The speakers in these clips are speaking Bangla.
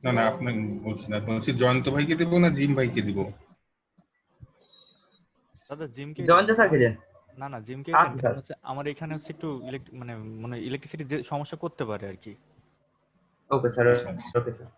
না না আপনি বলছেন না, বলছি জয়ন্ত ভাইকে দিব না জিম ভাইকে দিব? দাদা জিমকেই দেন। জয়ন্ত স্যারকে দেন। না না জিমকেই দেন, আচ্ছা কারণ স্যার, হচ্ছে আমার এখানে হচ্ছে একটু মানে মানে ইলেকট্রিসিটি যে সমস্যা করতে পারে আর কি। ওকে স্যার, আচ্ছা ওকে স্যার।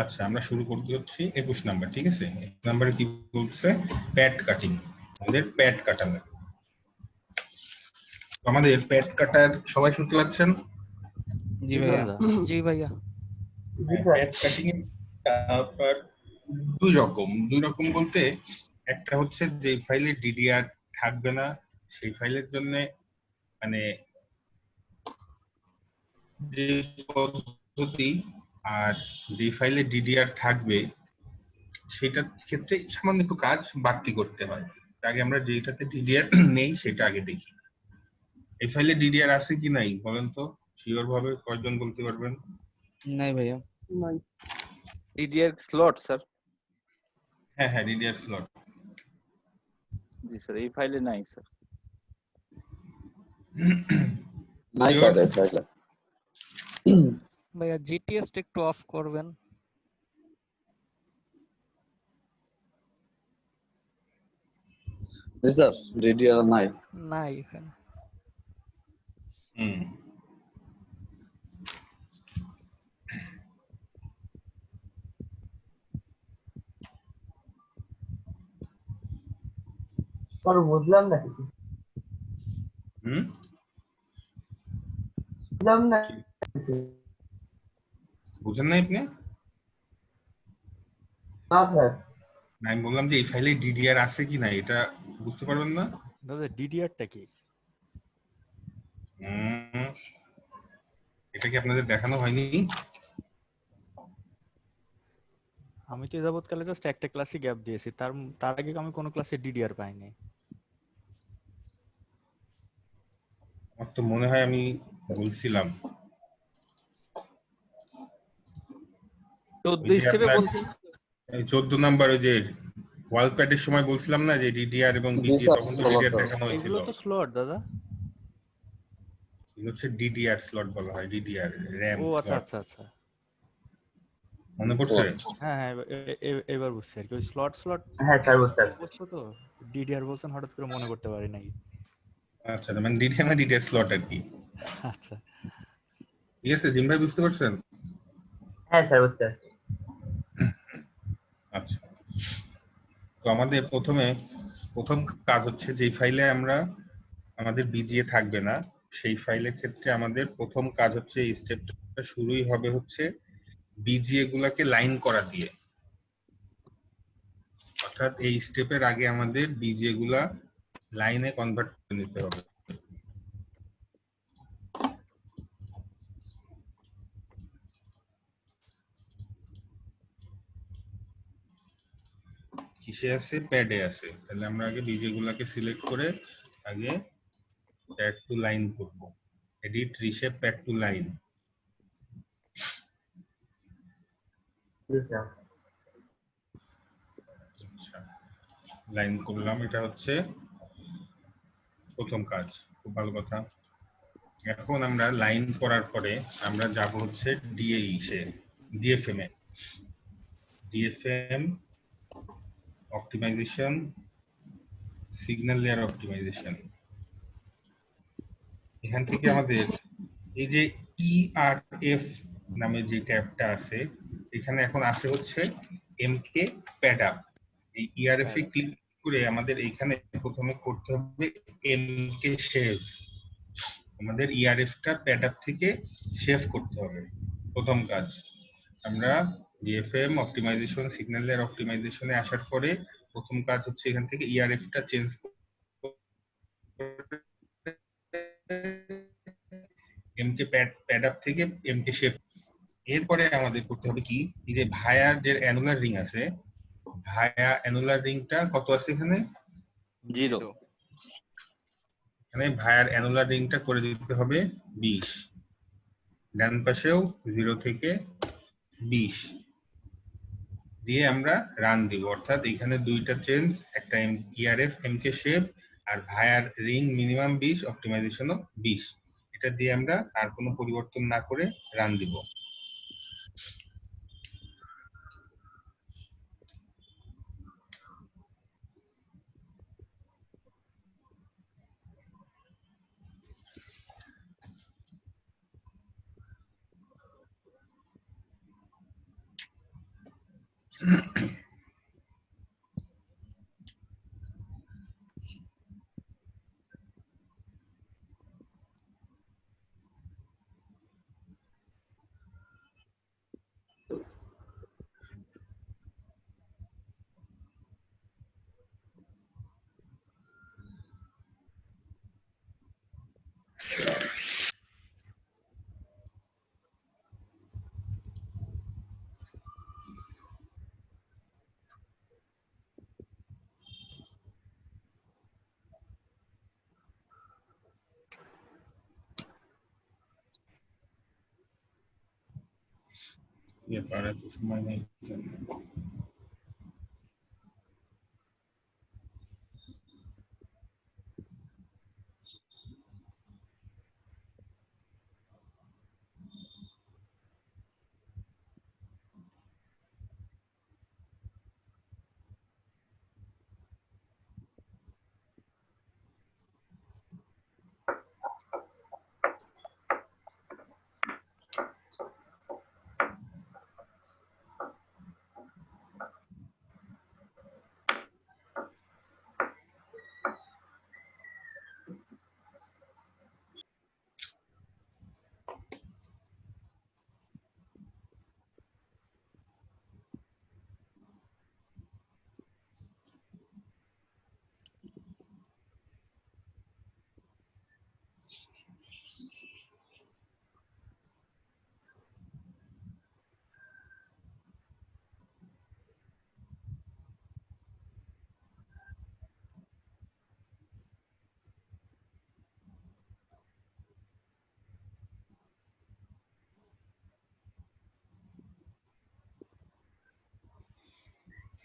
আচ্ছা আমরা শুরু করতে হচ্ছে 21 নাম্বার, ঠিক আছে? নাম্বারে কি বলছে? প্যাড কাটিং, আমাদের প্যাড কাটানো। আমাদের প্যাড কাটার সবাই শুনতে পাচ্ছেন? জি ভাইয়া। দাদা জি ভাইয়া। প্যাড কাটিং এর ব্যাপার দুই রকম বলতে, একটা হচ্ছে যে ফাইলে ডিডিআর থাকবে না সেই ফাইলের জন্য মানে যে পদ্ধতি আর যে ফাইলে ডিডিআর থাকবে সেটার ক্ষেত্রে সামান্য একটু কাজ বাড়তি করতে হয়। আগে আমরা যেটাতে ডিডিআর নেই সেটা আগে দেখি। এই ফাইলে ডিডিআর আছে কি নাই বলেন তো, শিওর ভাবে কয়জন বলতে পারবেন? নাই ভাইয়া। DDR slot sir. হ্যাঁ হ্যাঁ, ডিডিআর স্লট। জি স্যার, এই ফাইলে নাই স্যার। নাই স্যার এই ফাইলে। ভাইয়া জিটিএস টা একটু অফ করবেন। জি স্যার, ডিডিআর নাই। নাই এখানে। হুম, স্যার বুঝলাম না কিছু। হুম, বুঝলাম না কিছু। বুঝেন নাই আপনি? না স্যার। না, আমি বললাম যে এই ফাইলে ডিডিআর আছে কি না এটা বুঝতে পারবেন না? দাদা ডিডিআরটা কি? হুম, এটা কি আপনাদের দেখানো হয়নি? আমি তো যাবৎকালে জাস্ট একটা ক্লাসে গ্যাপ দিয়েছি, তার তার আগে আমি কোনো ক্লাসে ডিডিআর পাইনি। আমার তো মনে হয় আমি বলছিলাম 14 স্টেপে বলছি। 14 নাম্বার ওই যে ওয়ালপ্যাডের সময় বলছিলাম না যে ডিডিআর এবং জি ডিডিআর, স্যার, তখন তো স্লট ডিডিআর দাও। দেখানো হয়েছিল। এগুলো তো স্লট দাদা। এগুলো হচ্ছে ডিডিআর স্লট বলা হয়, ডিডিআর র‍্যাম ও আচ্ছা স্লট। আচ্ছা আচ্ছা। মনে পড়ছে? হ্যাঁ হ্যাঁ, এবার বুঝছি আর কি। ওই স্লট স্লট হ্যাঁ স্যার বুঝতে পারছি। বস্তু তো ডিডিআর বলছেন, হঠাৎ করে মনে করতে পারি নাই। আচ্ছা, মানে ডিডিআর না ডিডিআর স্লট আর কি। আচ্ছা ঠিক আছে, জিম ভাই বুঝতে পারছেন? হ্যাঁ স্যার বুঝতে পারছি। আচ্ছা, তো আমাদের প্রথম কাজ হচ্ছে যে ফাইলে আমরা আমাদের বিজিএ থাকবে না সেই ফাইলের ক্ষেত্রে আমাদের প্রথম কাজ হচ্ছে এই স্টেপটা শুরুই হবে হচ্ছে বিজিএ গুলাকে লাইন করা দিয়ে। অর্থাৎ এই স্টেপের আগে আমাদের বিজিএ গুলা লাইনে কনভার্ট করে নিতে হবে। কিসে আছে? প্যাডে আছে। তাহলে আমরা আগে বিজিএ গুলাকে সিলেক্ট করে আগে প্যাড টু লাইন করব। Edit reshape pad to line. জি স্যার। আচ্ছা, লাইন করলাম, এটা হচ্ছে প্রথম কাজ। খুব ভালো কথা। এখন আমরা লাইন করার পরে আমরা যাব হচ্ছে ডিএফএম এ। DFM optimisation, signal layer optimisation. এখান থেকে আমাদের এই যে ইআরএফ নামে যে ট্যাবটা আছে, এখানে এখন আছে হচ্ছে এমকে প্যাডআপ। এই ইআরএফ এ ক্লিক করে আমাদের এখানে প্রথমে করতে হবে এমকে শেভ। আমাদের ইআরএফটা প্যাডআপ থেকে শেভ করতে হবে। প্রথম কাজ আমরা ডিএফএম অপটিমাইজেশন, সিগন্যাল লেয়ার অপটিমাইজেশনে আসার পরে প্রথম কাজ হচ্ছে এখান থেকে ইআরএফটা চেঞ্জ এমকে প্যাডআপ থেকে এমকে শেপ। এরপরে আমাদের করতে হবে কি, এই যে ভায়ার যে অ্যানুলার রিং আছে, ভায়া অ্যানুলার রিংটা কত আছে এখানে? 0। এখানে ভায়ার অ্যানুলার রিংটা করে দিতে হবে 20। ডান পাশেও 0 থেকে 20 দিয়ে আমরা রান দিব। অর্থাৎ এখানে দুইটা চেঞ্জ, একটা ইআরএফ এমকে শেপ আর ভায়ার রিং মিনিমাম 20, অপটিমাইজেশনও 20। এটা দিয়ে আমরা আর কোনো পরিবর্তন না করে রান দিব। ব্যাপার এত সময় নেই।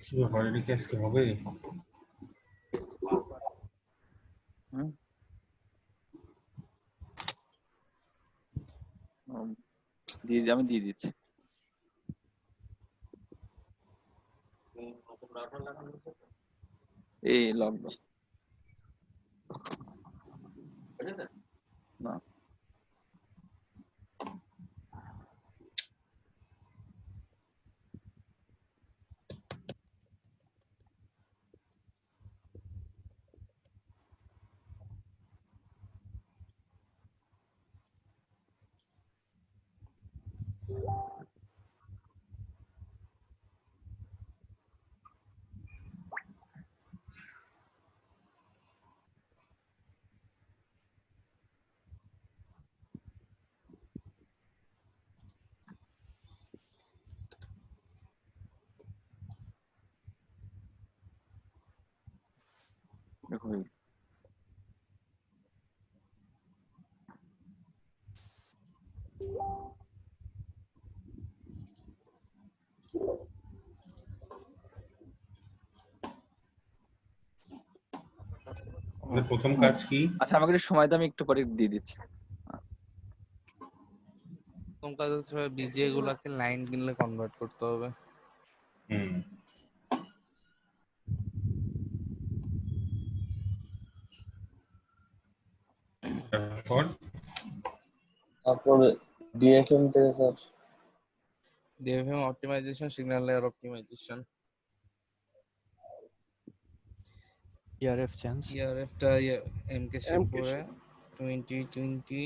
কি ব্যাপার, এটা কি আজকে হবে? হুম আমি দিয়ে দিচ্ছি। এই লকডাউন না, দেখো এই আমাদের প্রথম কাজ কি? আচ্ছা, আমাকে একটু সময় দাও, আমি একটু পরে দিয়ে দিচ্ছি। প্রথম কাজ হচ্ছে বিজিএ গুলাকে লাইন কিনলে কনভার্ট করতে হবে। হুম, তারপর তারপরে ডিএফএম থেকে sir DFM optimisation, signal layer optimization, ERF change, ERF টা এমকে শেপ করে 2020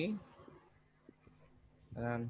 রান।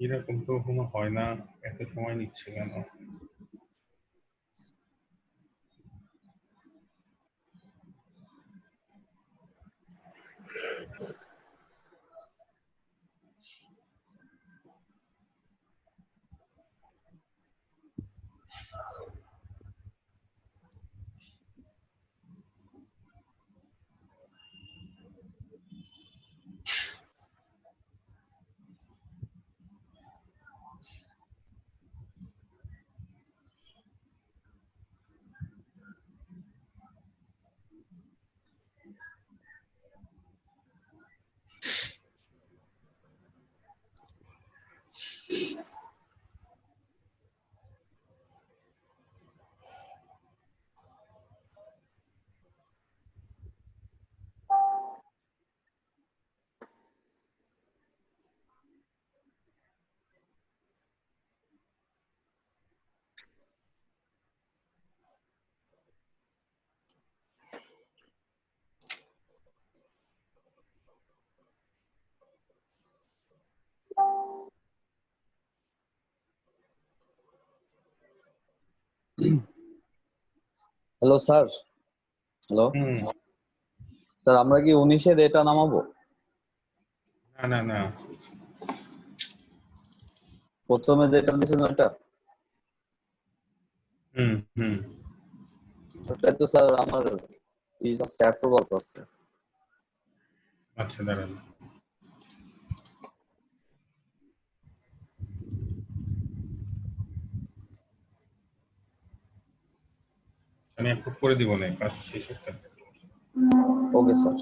এরকম তো কখনো হয় না, এত সময় নিচ্ছে কেন? হ্যালো স্যার, হ্যালো হুম, স্যার, আমরা কি 19-এর এটা নামাবো? না না না, প্রথমে যেটা দিয়েছেন ওটা? হুম হুম, ওটা তো স্যার আমার চ্যাপ্টার বলতে আছে। আচ্ছা দাঁড়ান, আমি একটু করে দিব না কাজ শেষ হোক তারপর। Okay sir.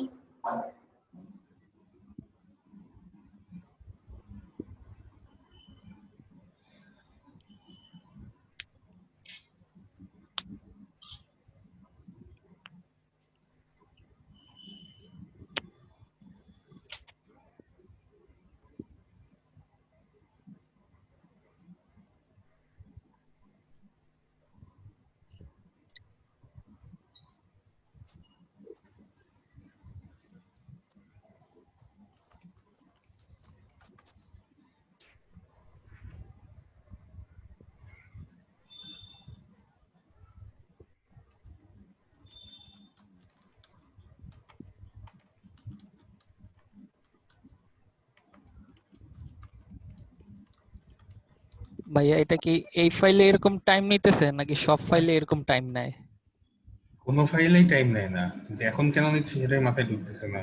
ভাইয়া এটা কি এই ফাইলে এরকম টাইম নিতেছে নাকি সব ফাইলে এরকম টাইম নেয়? কোনো ফাইলেই টাইম নেয় না, কিন্তু এখন কেন নিচ্ছে সেটাই মাথায় ঢুকতেছে না।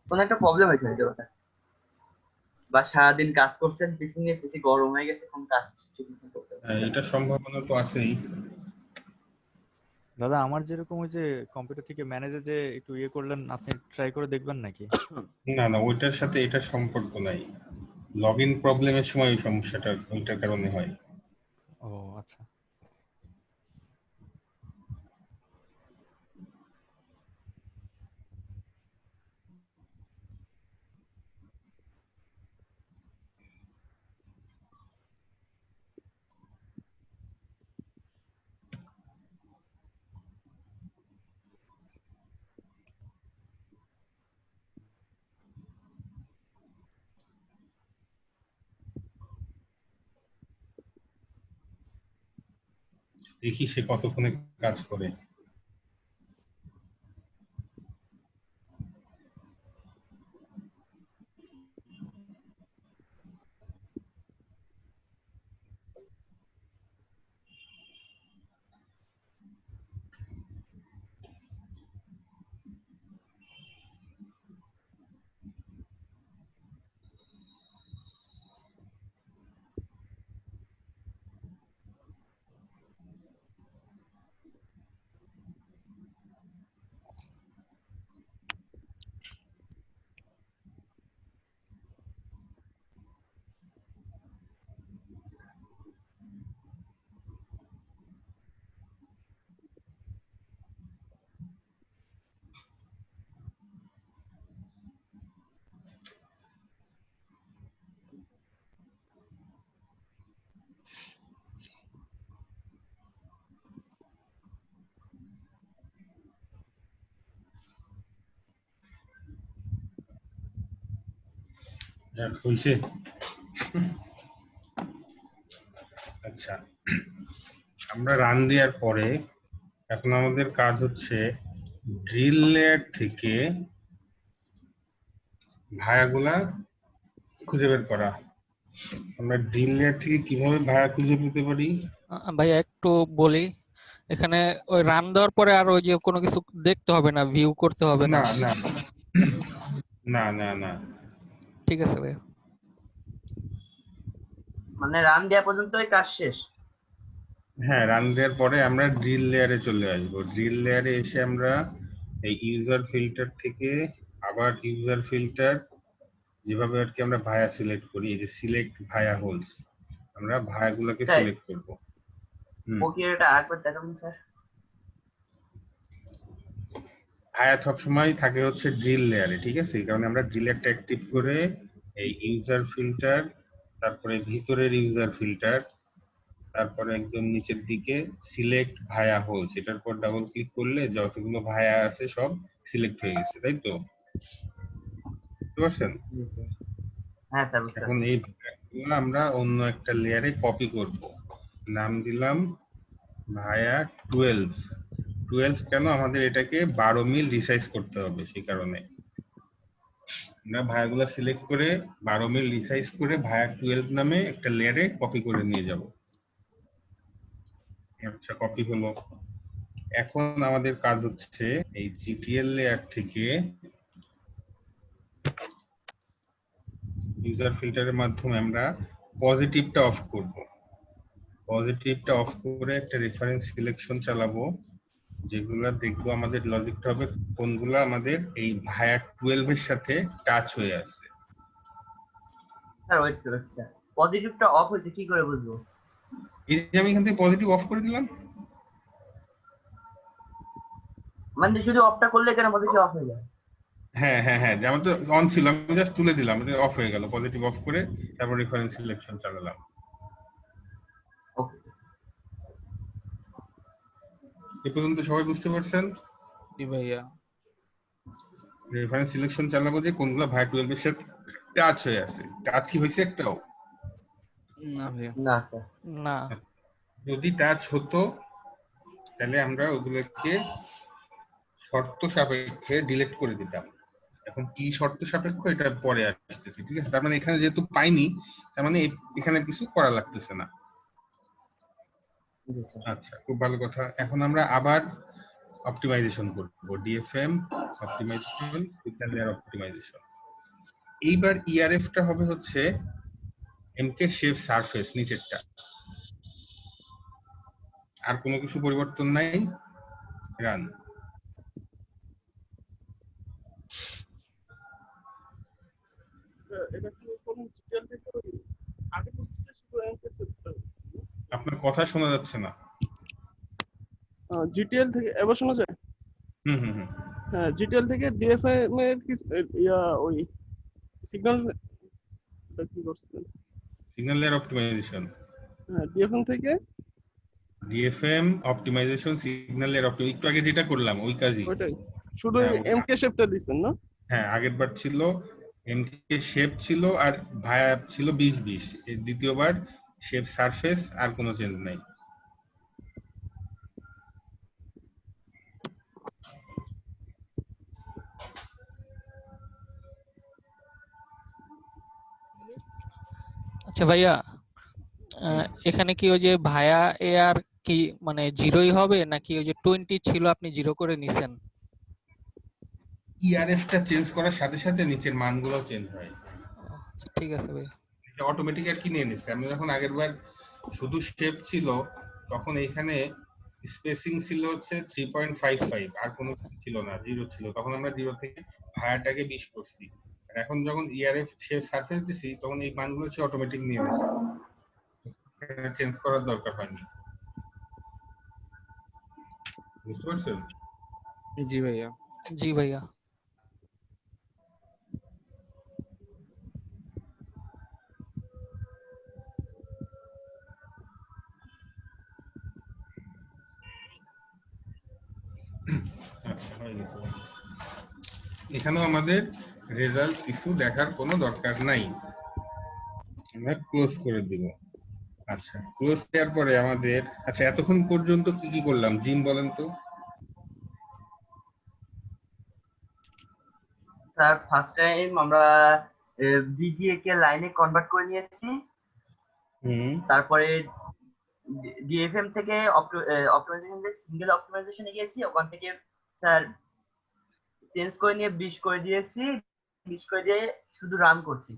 কোনো একটা প্রবলেম হয়েছে হয়তো ওটা। বা সারাদিন কাজ করছেন পিসি নিয়ে, পিসি গরম হয়ে গেছে, কোন কাজ ঠিক মতো করতে পারছেন না। এটার সম্ভাবনা তো আছেই। দাদা আমার যেরকম ওই যে কম্পিউটার থেকে ম্যানেজে যে একটু ইয়ে করলেন, আপনি ট্রাই করে দেখবেন নাকি? না না, ওইটার সাথে এটা সম্পর্ক নাই। লগ ইন প্রবলেমের সময় ওই সমস্যাটা ওইটার কারণে হয়। ও আচ্ছা। দেখি সে কতক্ষণে কাজ করে। যাক, হইছে। আচ্ছা, আমরা রান দেওয়ার পরে এখন আমাদের কাজ হচ্ছে ড্রিল লেয়ার থেকে ভায়াগুলা খুঁজে বের করা। আমরা ড্রিল লেয়ার থেকে কিভাবে ভায়া খুঁজে পেতে পারি? ভাইয়া একটু বলি, এখানে ওই রান দেওয়ার পরে আর ওই যে কোনো কিছু দেখতে হবে না, ভিউ করতে হবে না। না না না না না, ঠিক আছে ভাইয়া। মানে রান দেওয়া পর্যন্তই কাজ শেষ। হ্যাঁ, রান দেওয়ার পরে আমরা ড্রিল লেয়ারে চলে আসবো। ড্রিল লেয়ারে এসে আমরা এই ইউজার ফিল্টার থেকে আবার ইউজার ফিল্টার, যেভাবে আর কি আমরা ভায়া সিলেক্ট করি, এই যে সিলেক্ট ভায়া হোলস, আমরা ভায়াগুলোকে তাই সিলেক্ট করব। হুম, প্রক্রিয়াটা আরেকবার দেখাবেন স্যার? ভায়া সবসময় থাকে হচ্ছে ড্রিল লেয়ারে, ঠিক আছে? এই কারণে আমরা ড্রিলারটা অ্যাক্টিভ করে এই ইউজার ফিল্টার, তারপরে ভিতরের ইউজার ফিল্টার, তারপরে একদম নিচের দিকে সিলেক্ট ভায়া হোলস, এটার পর ডাবল ক্লিক করলে যতগুলো ভায়া আছে সব সিলেক্ট হয়ে গেছে, তাই তো? বুঝতে পারছেন? জি স্যার। হ্যাঁ স্যার, বুঝতে এখন পারছি। এগুলো আমরা অন্য একটা লেয়ারে কপি করব। নাম দিলাম ভায়া 12 কেন আমাদের এটাকে 12 মিল রিসাইজ করতে হবে সেই কারণে আমরা ভায়াগুলো সিলেক্ট করে 12 মিল রিসাইজ করে ভায়া 12 নামে একটা লেয়ারে কপি করে নিয়ে যাব। আচ্ছা, কপি হলো। এখন আমাদের কাজ হচ্ছে এই জিটিএল লেয়ার থেকে ইউজার ফিল্টারের মাধ্যমে আমরা পজিটিভটা অফ করব। পজিটিভটা অফ করে একটা রেফারেন্স সিলেকশন চালাবো, যেগুলা দেখবো আমাদের লজিকটা হবে কোনগুলা আমাদের এই ভায়া 12 এর সাথে টাচ হয়ে আছে। স্যার ওয়েট করুন স্যার, পজিটিভটা অফ হয়েছে কি করে বুঝবো? এই যে আমি এখান থেকে পজিটিভ অফ করে দিলাম, মানে শুধু অফটা করলে কেন পজিটিভ অফ হয়ে যায়? হ্যাঁ হ্যাঁ হ্যাঁ, যেমন তো অন ছিল, আমি জাস্ট তুলে দিলাম, এটা অফ হয়ে গেল। পজিটিভ অফ করে তারপর রেফারেন্স সিলেকশন চালালাম। ওকে এ পর্যন্ত সবাই বুঝতে পারছেন? জি ভাইয়া। রেফারেন্স সিলেকশন চালাবো যে কোনগুলো ভায়া 12 এর সাথে টাচ হয়ে আছে। টাচ কি হয়েছে একটাও? না ভাইয়া। না স্যার। না। যদি টাচ হতো তাহলে আমরা ওগুলোকে শর্ত সাপেক্ষে ডিলিট করে দিতাম। এখন কি শর্ত সাপেক্ষ এটা পরে আসতেছে, ঠিক আছে? তার মানে এখানে যেহেতু পাইনি, তার মানে এখানে কিছু করা লাগতেছে না। জি স্যার। আচ্ছা, খুব ভালো কথা। এখন আমরা আবার অপটিমাইজেশন করব, DFM optimisation, signal layer optimization. এইবার ইআরএফটা হবে হচ্ছে এমকে শেপ সারফেস, নিচেরটা। আর কোনো কিছু পরিবর্তন নাই। রান। আপনার কথা শোনা যাচ্ছে না। জিটিএল থেকে এবার শোনা যায়? হুম হুম হুম। হ্যাঁ, জিটিএল থেকে ডিএফএম এর কি ওই সিগন্যাল কি করছিলেন? Signal layer optimization. হ্যাঁ, ডিএফএম থেকে DFM optimisation, signal layer optimization, একটু আগে যেটা করলাম ওই কাজই। ওইটাই শুধু হ্যাঁ, এমকে শেপটা দিছেন না? হ্যাঁ, আগের বার ছিল এমকে শেপ ছিল আর ভায়া ছিল 20-20। এর দ্বিতীয়বার শেপ সারফেস, আর কোনো চেঞ্জ নাই। আচ্ছা ভাইয়া, এখানে কি ওই যে ভায়া এআর কি মানে জিরোই হবে নাকি ওই যে 20 ছিল আপনি জিরো করে নিছেন? ইআরএফটা চেঞ্জ করার সাথে সাথে নিচের মানগুলো চেঞ্জ হয়। আচ্ছা, ঠিক আছে ভাইয়া। এটা অটোমেটিক আর কি নিয়ে নিচ্ছে। আমি যখন আগের বার শুধু শেপ ছিল তখন এখানে স্পেসিং ছিল হচ্ছে 3.55, আর কোনো ছিল না, জিরো ছিল। তখন আমরা জিরো থেকে ভায়াটাকে 20 করছি। আর এখন যখন ইআরএফ শেপ সারফেস দিছি তখন এই মানগুলো সে অটোমেটিক নিয়ে নিচ্ছে, চেঞ্জ করার দরকার হয়নি। বুঝতে পারছেন? জি ভাইয়া। জি ভাইয়া। আচ্ছা, হয়ে গেছে। এখানেও আমাদের রেজাল্ট কিছু দেখার কোনো দরকার নাই, আমরা ক্লোজ করে দিব। আচ্ছা, ক্লোজ দেওয়ার পরে আমাদের, আচ্ছা এতক্ষণ পর্যন্ত কি কি করলাম জিম বলেন তো? স্যার ফার্স্ট টাইম আমরা বিজিএ কে লাইনে কনভার্ট করে নিয়েছি। হুম। তারপরে ডিএফএম থেকে অপটিমাইজেশন সিঙ্গেল অপটিমাইজেশনে গিয়েছি, ওখান থেকে স্যার চেঞ্জ করে নিয়ে 20 করে দিয়েছি। 20 করে দিয়ে শুধু রান করছি,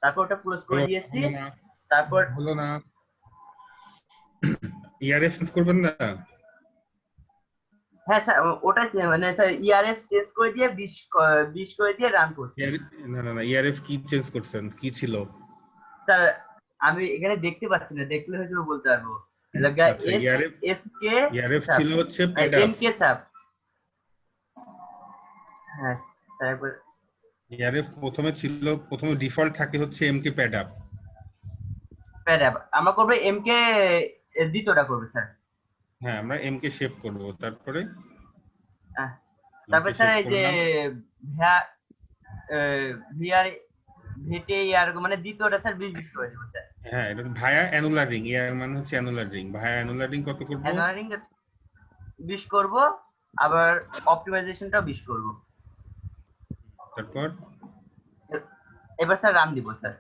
তারপর ওটা ক্লোজ করে দিয়েছি। তারপর হলো না, ইআরএফ চেঞ্জ করবেন না? হ্যাঁ স্যার, ওটাই মানে স্যার ইআরএফ চেঞ্জ করে দিয়ে 20 করে দিয়ে রান করছি। না না না, ইআরএফ কি চেঞ্জ করছেন, কি ছিল? স্যার আমি এখানে দেখতে পাচ্ছি না, দেখলে হয়তো বলতে পারবো। আচ্ছা, ইআরএফ ছিল হচ্ছে এমকে স্যার। হ্যাঁ স্যার একবার ইআরএফ প্রথমে ছিল, প্রথমে ডিফল্ট থাকে হচ্ছে এমকে প্যাড আপ। আমরা করবো এমকে দ্বিতীয়টা করবো স্যার। হ্যাঁ, আমরা এমকে শেপ করব। তারপরে তারপর স্যার এই যে ভিআর ভেটে ইয়ার মানে দ্বিতীয়টা স্যার 20 করে দেবো স্যার। হ্যাঁ, এটা ভায়া অ্যানুলার রিং, এর মানে হচ্ছে অ্যানুলার রিং। ভায়া অ্যানুলার রিং কত করব? অ্যানোয়ারিং 20 করব, আবার অপটিমাইজেশনটাও 20 করব। তারপর এবার স্যার রান দিব স্যার।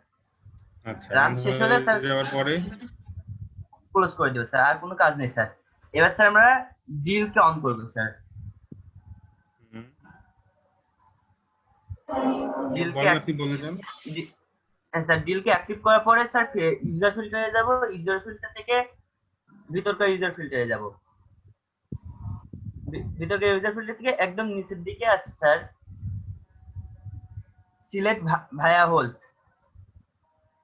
আচ্ছা, রান শেষ হলে স্যার যাওয়ার পরে ক্লোজ করে দেবো স্যার, আর কোনো কাজ নেই স্যার। এবার স্যার আমরা ডিলকে অন করব স্যার। হুম, ডিলকে বলেন, আপনি বলে যান। স্যার ডিলকে অ্যাক্টিভ করার পরে স্যার ইউজার ফিল্টারে যাব, ইউজার ফিল্টার থেকে ভিতরকার ইউজার ফিল্টারে যাব। ভিতরকার ইউজার ফিল্টার থেকে একদম নিচের দিকে আছে স্যার সিলেক্ট ভায়া হোলস,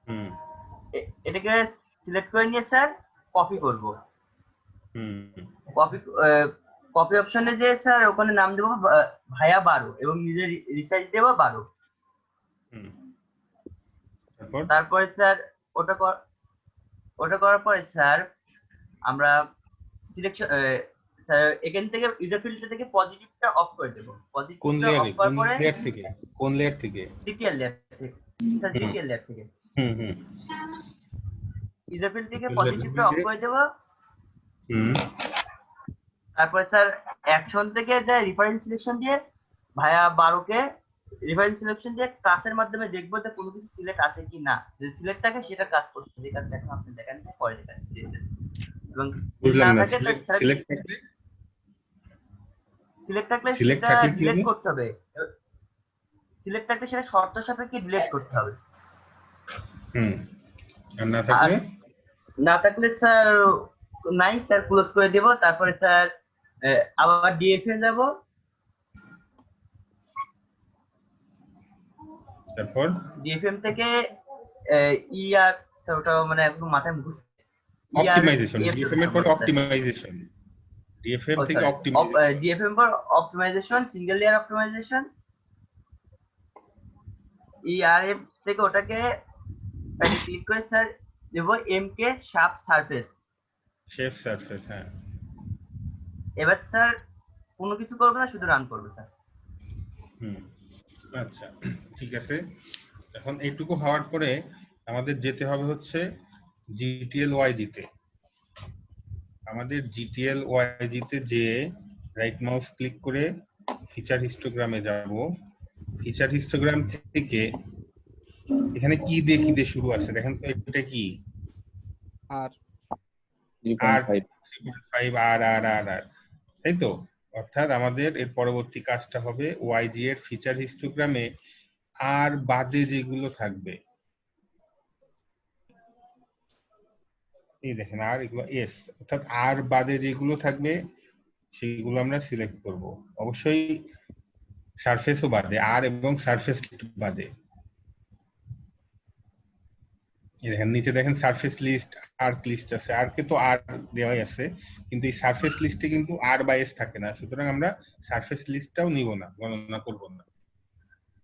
হুম এটাকে সিলেক্ট করে নিয়ে স্যার কপি করব। হুম কপি অপশনে যে স্যার ওখানে নাম দেব ভায়া 12 এবং নিজের রিসাইজ দেব 12। হুম তারপরে স্যার ওটা করার পরে স্যার আমরা সিলেকশন স্যার এখান থেকে ইউজার ফিল্টার থেকে পজিটিভটা অফ করে দেব। কোন পজিটিভটা লেয়ারে, অফ করার কোন পরে লেয়ার থেকে, কোন লেয়ার থেকে? ডিটিএল লেয়ার থেকে স্যার, ডিটিএল লেয়ার থেকে হুম হুম ইউজার ফিল্ড থেকে User পজিটিভটা অফ field-এ- করে দেব। হুম তারপরে স্যার অ্যাকশন থেকে যে রেফারেন্স সিলেকশন দিয়ে ভায়া 12 কে রেফারেন্স সিলেকশন দিয়ে ক্লাসের মাধ্যমে দেখবো যে কোনো কিছু সিলেক্ট আছে কি না। যে সিলেক্ট থাকে সেটা কাজ করছে, যে কাজটা এখন আপনি দেখেন পরে দেখাচ্ছি। এবং বুঝলাম না না, থাকে সিলেক্ট থাকলে সিলেক্ট থাকলে Select সেটা থাকলে কি ডিলিট হবে? করতে হবে। সিলেক্ট থাকলে সেটা শর্ত সাপেক্ষে ডিলিট করতে হবে। হুম আর না থাকলে? না থাকলে স্যার নাই স্যার ক্লোজ করে দেব। তারপরে স্যার আবার ডিএফএ যাব। তারপর ডিএফএম থেকে ইআর স্যার ওটা মানে একদম মাথায় মুখস্থ। অপটিমাইজেশন, ডিএফএম এর পর অপটিমাইজেশন, ডিএফএম থেকে অপটিমাইজেশন, ডিএফএম পর optimization, single layer optimization. ERF থেকে ওটাকে ক্লিক করে স্যার দেব MK sharp surface, shape surface. হ্যাঁ, এবার স্যার কোনো কিছু করবে না, শুধু রান করবে স্যার। হুম আচ্ছা ঠিক আছে। এখন এইটুকু হওয়ার পরে আমাদের যেতে হবে হচ্ছে জিটিএল ওয়াইজি-তে। আমাদের জিটিএল ওয়াইজি-তে যে রাইট মাউস ক্লিক করে ফিচার হিস্টোগ্রামে যাব। ফিচার হিস্টোগ্রাম থেকে এখানে কি দিয়ে শুরু আছে দেখেন তো, এটা কি? আর 3.5 আর আর আর আর, তাই তো? অর্থাৎ আমাদের এর পরবর্তী কাজটা হবে ওয়াইজি এর ফিচার হিস্টোগ্রামে আর বাদে যেগুলো থাকবে, এই দেখেন আর এগুলো এস, অর্থাৎ আর বাদে যেগুলো থাকবে সেগুলো আমরা সিলেক্ট করব। অবশ্যই সারফেসও বাদে, আর এবং সারফেস বাদে। এই দেখেন নিচে দেখেন সারফেস লিস্ট, আর্ক লিস্ট আছে। আর্কে তো আর দেওয়াই আছে, কিন্তু এই সারফেস লিস্টে কিন্তু আর বা এস থাকে না। সুতরাং আমরা সারফেস লিস্টটাও নিব না, গণনা করব না।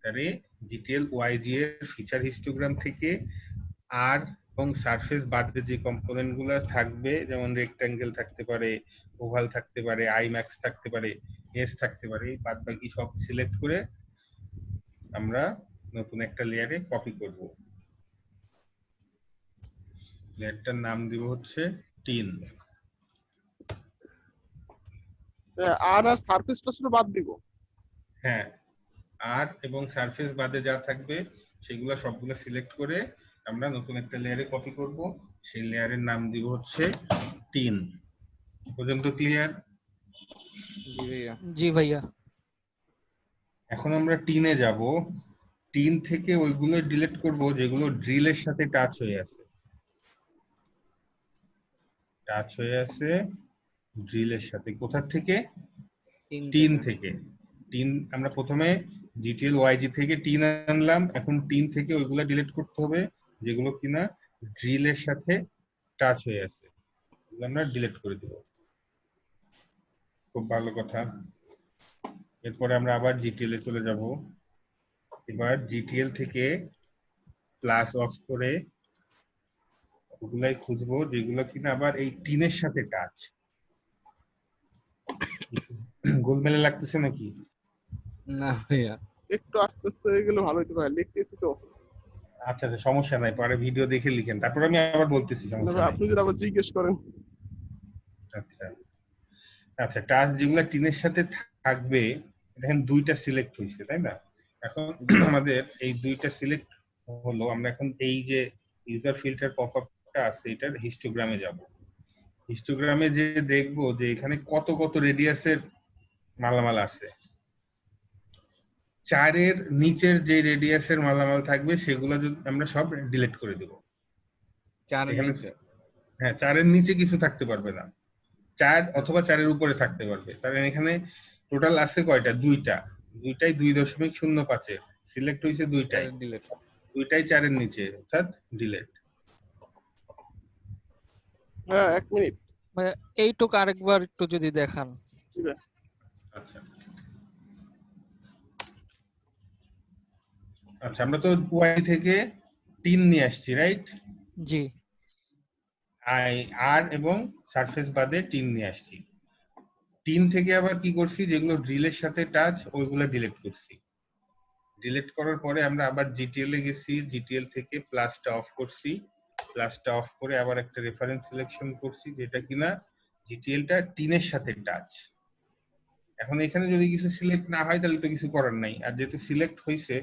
তাহলে জিটিএল ওয়াইজি এর ফিচার হিস্টোগ্রাম থেকে আর এবং সারফেস বাদে যে কম্পোনেন্ট গুলো থাকবে, যেমন রেক্টাঙ্গেল থাকতে পারে, ওভাল থাকতে পারে, আইম্যাক্স থাকতে পারে, এস থাকতে পারে, বাদ বাকি সব সিলেক্ট করে আমরা নতুন একটা লেয়ারে কপি করব। লেয়ারটার নাম দিব হচ্ছে টিন। আর সারফেসটা শুধু বাদ দিব। হ্যাঁ, আর এবং সারফেস বাদে যা থাকবে সেগুলো সবগুলো সিলেক্ট করে আমরা নতুন একটা লেয়ারে কপি করব। সেই লেয়ারের নাম দিব হচ্ছে টিন। পর্যন্ত ক্লিয়ার? জি ভাইয়া। জি ভাইয়া। এখন আমরা টিনে যাব। টিন থেকে ওইগুলো ডিলিট করব যেগুলো ড্রিলের সাথে টাচ হয়ে আছে। টাচ হয়ে আছে ড্রিলের সাথে। কোথা থেকে? টিন থেকে। টিন আমরা প্রথমে জিটিএল ওয়াইজি থেকে টিন আনলাম, এখন টিন থেকে ওইগুলো ডিলিট করতে হবে যেগুলো কিনা ড্রিলের সাথে টাচ হয়ে আছে, এগুলো আমরা ডিলিট করে দেব। খুব ভালো কথা। এরপরে আমরা আবার জিটিএল এ চলে যাব। এবার জিটিএল থেকে প্লাস অফ করে ওগুলাই খুঁজবো যেগুলো কিনা আবার এই টিনের সাথে টাচ। গোলমেলে লাগতেছে নাকি? না ভাইয়া। একটু আস্তে আস্তে গেলে ভালো হইতে পারে, লিখতেছি তো। আচ্ছা আচ্ছা, সমস্যা নাই, পরে ভিডিও দেখে লিখেন, তারপর আমি আবার বলতেছি, না সমস্যা ভাই, নাই। আপনি যদি আবার জিজ্ঞেস করেন। আচ্ছা আচ্ছা, টাচ যেগুলা টিনের সাথে থাকবে, দেখেন দুইটা সিলেক্ট হয়েছে তাই না? এখন আমাদের এই দুইটা সিলেক্ট হলো, আমরা এখন এই যে ইউজার ফিল্টার পপআপটা আছে এটার হিস্টোগ্রামে যাব। হিস্টোগ্রামে যে দেখবো যে এখানে কত কত রেডিয়াসের মালামাল আছে। 4 এর নিচের যে রেডিয়াসের মালামাল থাকবে সেগুলো যদি আমরা সব ডিলিট করে দেব। চারের এখানে নিচে হ্যাঁ, 4 এর নিচে কিছু থাকতে পারবে না, 4 অথবা 4 এর উপরে থাকতে পারবে। তাহলে এখানে টোটাল আছে কয়টা? দুইটাই 2.05 এর সিলেক্ট হয়েছে, ডিলিট। দুইটাই 4 এর নিচে, অর্থাৎ ডিলিট। হ্যাঁ, 1 মিনিট। ভাইয়া এইটুকু আরেকবার একটু যদি দেখান। জি ভাই। আচ্ছা আচ্ছা, আমরা তো ওয়াই থেকে 3 নিয়ে আসছি, রাইট? জি আর এবং সারফেস বাদে 3 নিয়ে আসছি। 3 থেকে আবার কি করছি, যেগুলো ড্রিলের সাথে টাচ ওইগুলো ডিলিট করছি। ডিলিট করার পরে আমরা আবার জিটিএল এ গেছি, জিটিএল থেকে প্লাসটা অফ করছি, প্লাসটা অফ করে আবার একটা রেফারেন্স সিলেকশন করছি যেটা কিনা জিটিএলটা টিনের সাথে টাচ। এখন এখানে যদি কিছু সিলেক্ট না হয় তাহলে তো কিছু করার নাই, আর যেহেতু সিলেক্ট হয়েছে,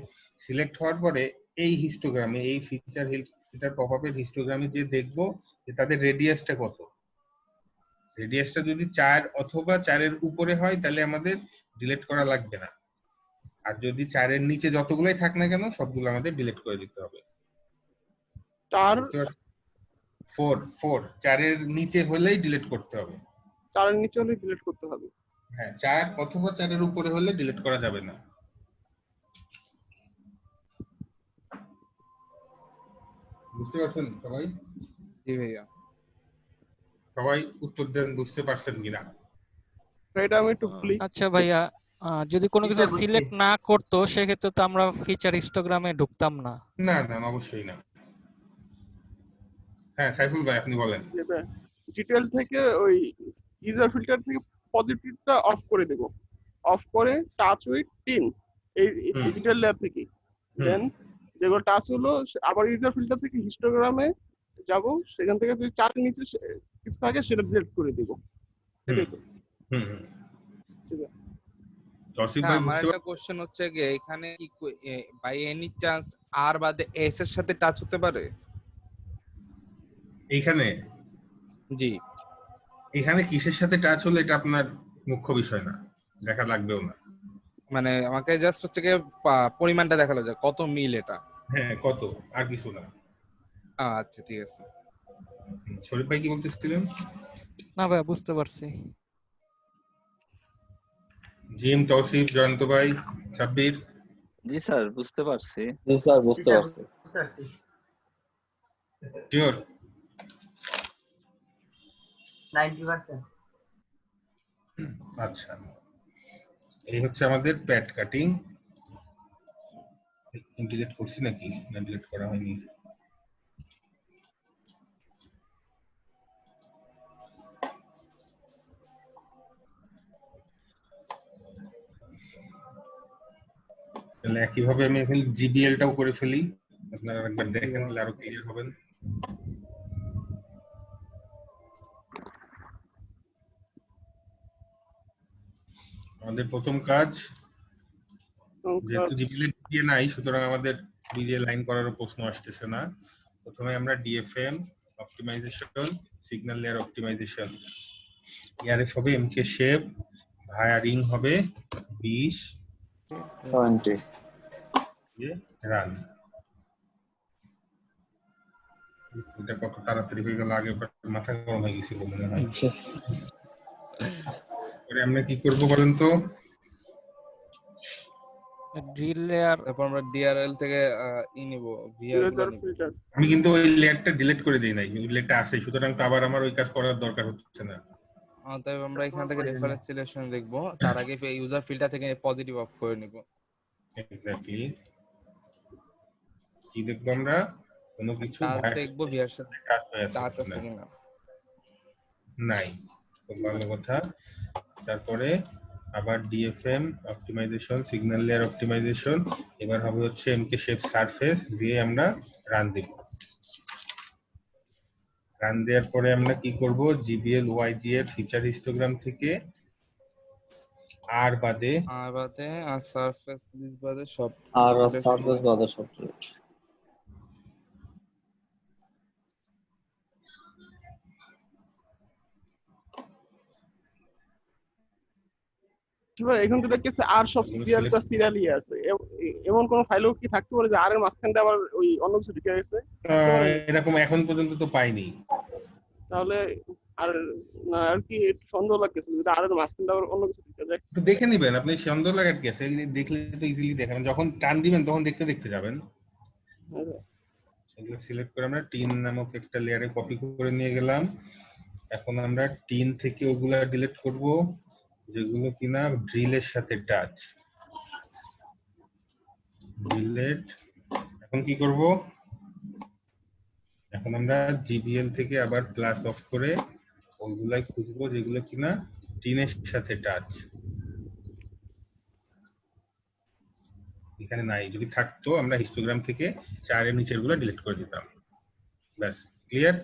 সিলেক্ট হওয়ার পরে এই হিস্টোগ্রামে, এই ফিচার পপআপের হিস্টোগ্রামে যে দেখবো যে তাদের রেডিয়াসটা কত। রেডিয়াসটা যদি 4 অথবা 4 এর উপরে হয় তাহলে আমাদের ডিলিট করা লাগবে না, আর যদি 4 এর নিচে যতগুলাই থাক না কেন সবগুলো আমাদের ডিলিট করে দিতে হবে। 4 4 এর নিচে হলেই ডিলিট করতে হবে। 4 এর নিচে হলে ডিলিট করতে হবে। হ্যাঁ, 4 অথবা 4 এর উপরে হলে ডিলিট করা যাবে না। বুঝতে পারছেন সবাই? জি ভাইয়া। সবাই উত্তর দেন, বুঝতে পারছেন কিনা? এটা আমি একটু বলি। আচ্ছা ভাইয়া, যদি কোনো জি কিছু স্যার, বুঝছি। সিলেক্ট না করতো সেক্ষেত্রে তো আমরা ফিচার হিস্টোগ্রামে ঢুকতাম না। না না, অবশ্যই না। হ্যাঁ সাইফুল ভাই, আপনি বলেন। জিটিএল থেকে ওই ইউজার ফিল্টার থেকে পজিটিভটা অফ করে দেব, অফ করে টাচ উইথ টিন এই হুম। ডিজিটাল ল্যাব থেকে। দেন যেগুলো টাচ হলো আবার ইউজার ফিল্টার থেকে হিস্টোগ্রামে যাব, সেখান থেকে যদি 4 এর নিচে কিছু থাকে সেটা ডিলিট করে দেব। এটাই তো। হুম হুম। ঠিক আছে। তসিফ না, ভাই আমার বুঝতে একটা কোশ্চেন হচ্ছে যে এখানে কি বাই এনি চান্স আর বাদে এস এর সাথে টাচ হতে পারে? এইখানে জি। এখানে কিসের সাথে টাচ হলো এটা আপনার মুখ্য বিষয় না, দেখা লাগবেও না। মানে আমাকে জাস্ট হচ্ছে যে পরিমাণটা দেখালো যে কত মিল এটা। হ্যাঁ, কত, আর কিছু না। আচ্ছা ঠিক আছে। শরীফ ভাই কি বলতেছিলেন? না ভাইয়া, বুঝতে পারছি। জিম, তৌসিফ, জয়ন্ত ভাই, সাব্বির? জি স্যার, বুঝতে পারছি। জি স্যার, জি বুঝতে স্যার, পারছি। বুঝতে পারছি। শিওর? 90%। আচ্ছা, এই হচ্ছে আমাদের প্যাড কাটিং। ডিলিট করছি নাকি? না, ডিলিট করা হয়নি। তাহলে একইভাবে আমি এখন জিবিএলটাও করে ফেলি, আপনারা একবার দেখেন তাহলে আরো ক্লিয়ার হবেন। আমাদের প্রথম কাজ, যেহেতু জিবিএল দিয়ে নাই সুতরাং আমাদের ডিজে লাইন করারও প্রশ্ন আসতেছে না। প্রথমে আমরা DFM optimisation, signal layer optimisation, ইয়ারএফ হবে এমকে শেপ, ভায়া রিং হবে 20, 20 রান। এটা কত তাড়াতাড়ি হয়ে গেল, আগে মাথা গরম হয়ে গেছিল মনে হয়। পরে আমরা কি করব বলেন তো? ড্রিল লেয়ার, তারপর আমরা ডিআরএল থেকে নিব ভিআর গুলো নিব। ফিল্টার। আমি কিন্তু ওই লেয়ারটা ডিলিট করে দেই নাই, ওই লেয়ারটা আছে, সুতরাং তো আবার আমার ওই কাজ করার দরকার হচ্ছে না। তাই আমরা এখান থেকে রেফারেন্স সিলেকশন দেখব, তার আগে ইউজার ফিল্টার থেকে পজিটিভ অফ করে নিব। এক্স্যাক্টলি। কি দেখব আমরা? কোনো কিছু টাচ দেখব ভিআর সাথে টাচ আছে কিনা। নাই, খুব ভালো কথা। তারপরে আবার DFM optimisation, signal layer optimization, এবার হবে হচ্ছে এমকে শেপ সারফেস দিয়ে আমরা রান দিব। রান দেওয়ার পরে আমরা কি করব, জিবিএল ওয়াইজিএফ ফিচার হিস্টোগ্রাম থেকে আর বাদে আর সারফেস দিস বাদে সব আর select সার্ভিস করব। বাদে সব delete। এবার এখন তো দেখতেছে আর সব এগুলো সিরিয়ালটা select- সিরিয়ালই আছে। এমন কোন ফাইলও কি থাকতে পারে যে আর এর মাঝখানে আবার ওই অন্য কিছু ঢুকে গেছে? এরকম এখন পর্যন্ত তো পাইনি। তাহলে আর না, আর কি একটু সন্দেহ লাগতেছে যদি আর এর মাঝখানে আবার অন্য কিছু ঢুকে যায়। একটু দেখে নিবেন, আপনি সন্দেহ লাগার কি আছে, দেখলে তো ইজিলি দেখাবেন, যখন টান দিবেন তখন দেখতে দেখতে যাবেন। এগুলো সিলেক্ট করে আমরা টিন নামক একটা লেয়ারে কপি করে নিয়ে গেলাম। এখন আমরা টিন থেকে ওগুলা ডিলিট করব যেগুলো কিনা ড্রিলের সাথে টাচ। ডিলিট। এখন কি করব, এখন আমরা জিবিএল থেকে আবার প্লাস অফ করে ওইগুলাই খুঁজবো যেগুলো কিনা টিনের সাথে টাচ। এখানে নাই, যদি থাকতো আমরা হিস্টোগ্রাম থেকে 4 এর নিচের গুলো ডিলিট করে দিতাম। ব্যাস, ক্লিয়ার?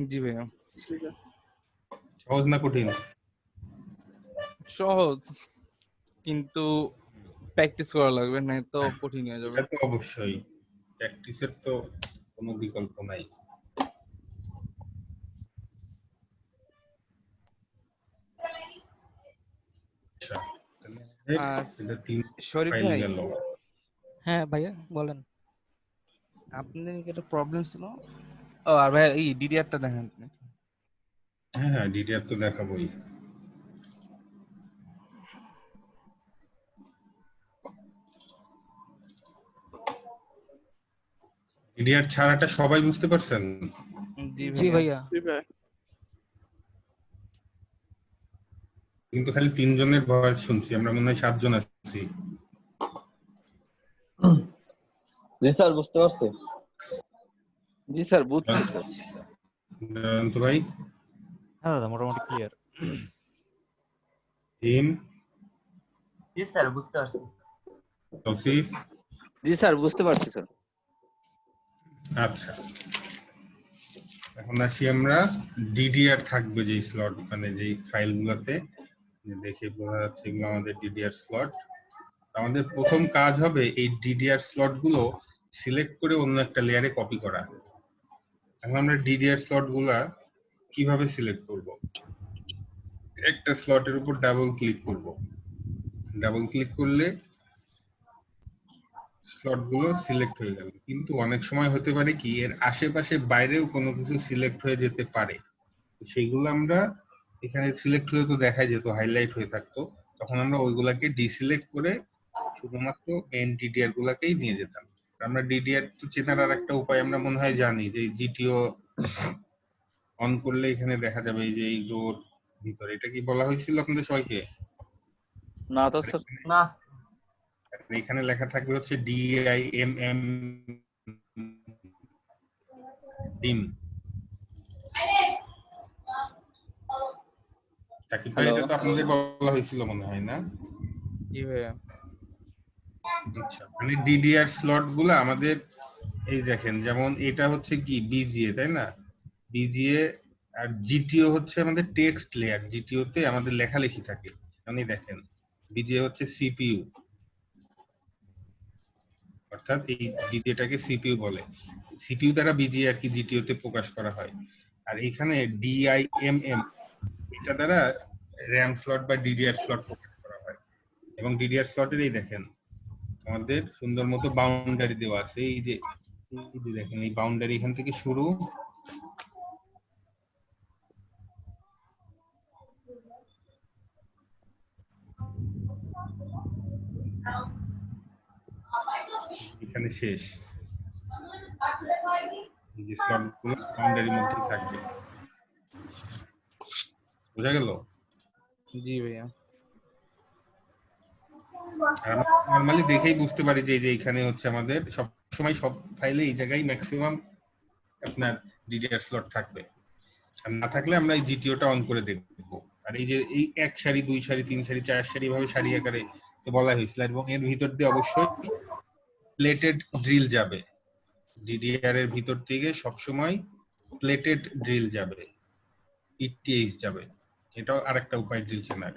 জি ভাইয়া। ঠিক আছে। সহজ না কঠিন? সহজ, কিন্তু প্র্যাকটিস করা লাগবে, না তো কঠিন হয়ে যাবে। এটা তো অবশ্যই, প্র্যাকটিসের তো কোনো বিকল্প নাই। আচ্ছা, তাহলে এটা 3 শরীফ ফাইল ভাই, গেল। হ্যাঁ ভাইয়া বলেন। আপনাদের কি একটা প্রবলেম ছিল? ও আর ভাই এই ডিডিআরটা দেখেন। হ্যাঁ হ্যাঁ, ডিডিআর তো দেখাবোই। ডিডিআর ছাড়াটা সবাই বুঝতে পারছেন? জি ভাইয়া। ঠিক আছে। কিন্তু খালি 3 জনের ভয়েস শুনছি, আমরা মনে হয় 7 জন আছি। জি স্যার বুঝতে পারছি। জি স্যার বুঝছি স্যার। তো ভাই হ্যাঁ দাদা মোটামুটি ক্লিয়ার। টিম জি স্যার বুঝতে পারছি। তৌসিফ? জি স্যার বুঝতে পারছি স্যার। আচ্ছা, এখন আসি আমরা ডিডিআর থাকবে যে স্লট, মানে যে ফাইলগুলোতে দেখে বোঝা যাচ্ছে এগুলো আমাদের ডিডিআর স্লট। আমাদের প্রথম কাজ হবে এই ডিডিআর স্লট গুলো সিলেক্ট করে অন্য একটা লেয়ারে কপি করা। এখন আমরা ডিডিআর স্লট গুলা কিভাবে সিলেক্ট করব? একটা স্লটের উপর ডাবল ক্লিক করব। ডাবল ক্লিক করলে স্লট গুলো সিলেক্ট হয়ে গেল, কিন্তু অনেক সময় হতে পারে কি এর আশেপাশে বাইরেও কোনো কিছু সিলেক্ট হয়ে যেতে পারে। সেইগুলো আমরা এখানে সিলেক্ট হয়ে তো দেখায় যেত, হাইলাইট হয়ে থাকতো, তখন আমরা ওইগুলাকে ডিসিলেক্ট করে শুধুমাত্র মেইন ডিডিআর গুলাকেই নিয়ে যেতাম। আমরা ডিডিআর তো চেনার আর একটা উপায় আমরা মনে হয় জানি, যে জিটিও অন করলে এখানে দেখা যাবে এই যে এইগুলোর ভিতরে। এটা কি বলা হয়েছিল আপনাদের সবাইকে? না তো স্যার। না এখানে লেখা থাকবে হচ্ছে DIMM ডিম। সাকিব ভাই, এটা তো আপনাদের বলা হয়েছিল মনে হয় না? জি ভাইয়া। আচ্ছা, মানে ডিডিআর স্লট গুলো আমাদের এই দেখেন, যেমন এটা হচ্ছে কি বিজিএ, তাই না? বিজিএ আর জিটিও হচ্ছে আমাদের টেক্সট লেয়ার, জিটিও তে আমাদের লেখালেখি থাকে। আপনি দেখেন বিজিএ হচ্ছে সিপিইউ, অর্থাৎ এই বিজিএটাকে সিপিইউ বলে, সিপিইউ দ্বারা বিজিএ আর কি জিটিও তে প্রকাশ করা হয়। আর এখানে ডিআইএমএম এটা দ্বারা র‍্যাম স্লট বা ডিডিআর স্লট প্রকাশ করা হয়। এবং ডিডিআর স্লটের এই দেখেন আমাদের সুন্দর মতো বাউন্ডারি দেওয়া আছে, এই যে দেখেন এই বাউন্ডারি এখান থেকে শুরু, এখানে শেষ। এই যে স্লট গুলো বাউন্ডারির মধ্যে থাকবে, বোঝা গেল? জি ভাইয়া। আর আমরা নরমালি দেখেই বুঝতে পারি যে এই যে এখানে হচ্ছে আমাদের সব সময় সব ফাইলে এই জায়গায় ম্যাক্সিমাম আপনার ডিডিআর স্লট থাকবে। আর না থাকলে আমরা এই জিটিওটা অন করে দেখব। আর এই যে এই এক সারি, দুই সারি, তিন সারি, চার সারি ভাবে সারি আকারে তো বলা হয়েছিল, এবং এর ভিতর দিয়ে অবশ্যই প্লেটেড ড্রিল যাবে। ডিডিআর এর ভিতর থেকে সবসময় প্লেটেড ড্রিল যাবে, ইটিএইচ যাবে। এটাও আরেকটা উপায় ড্রিল চেনার,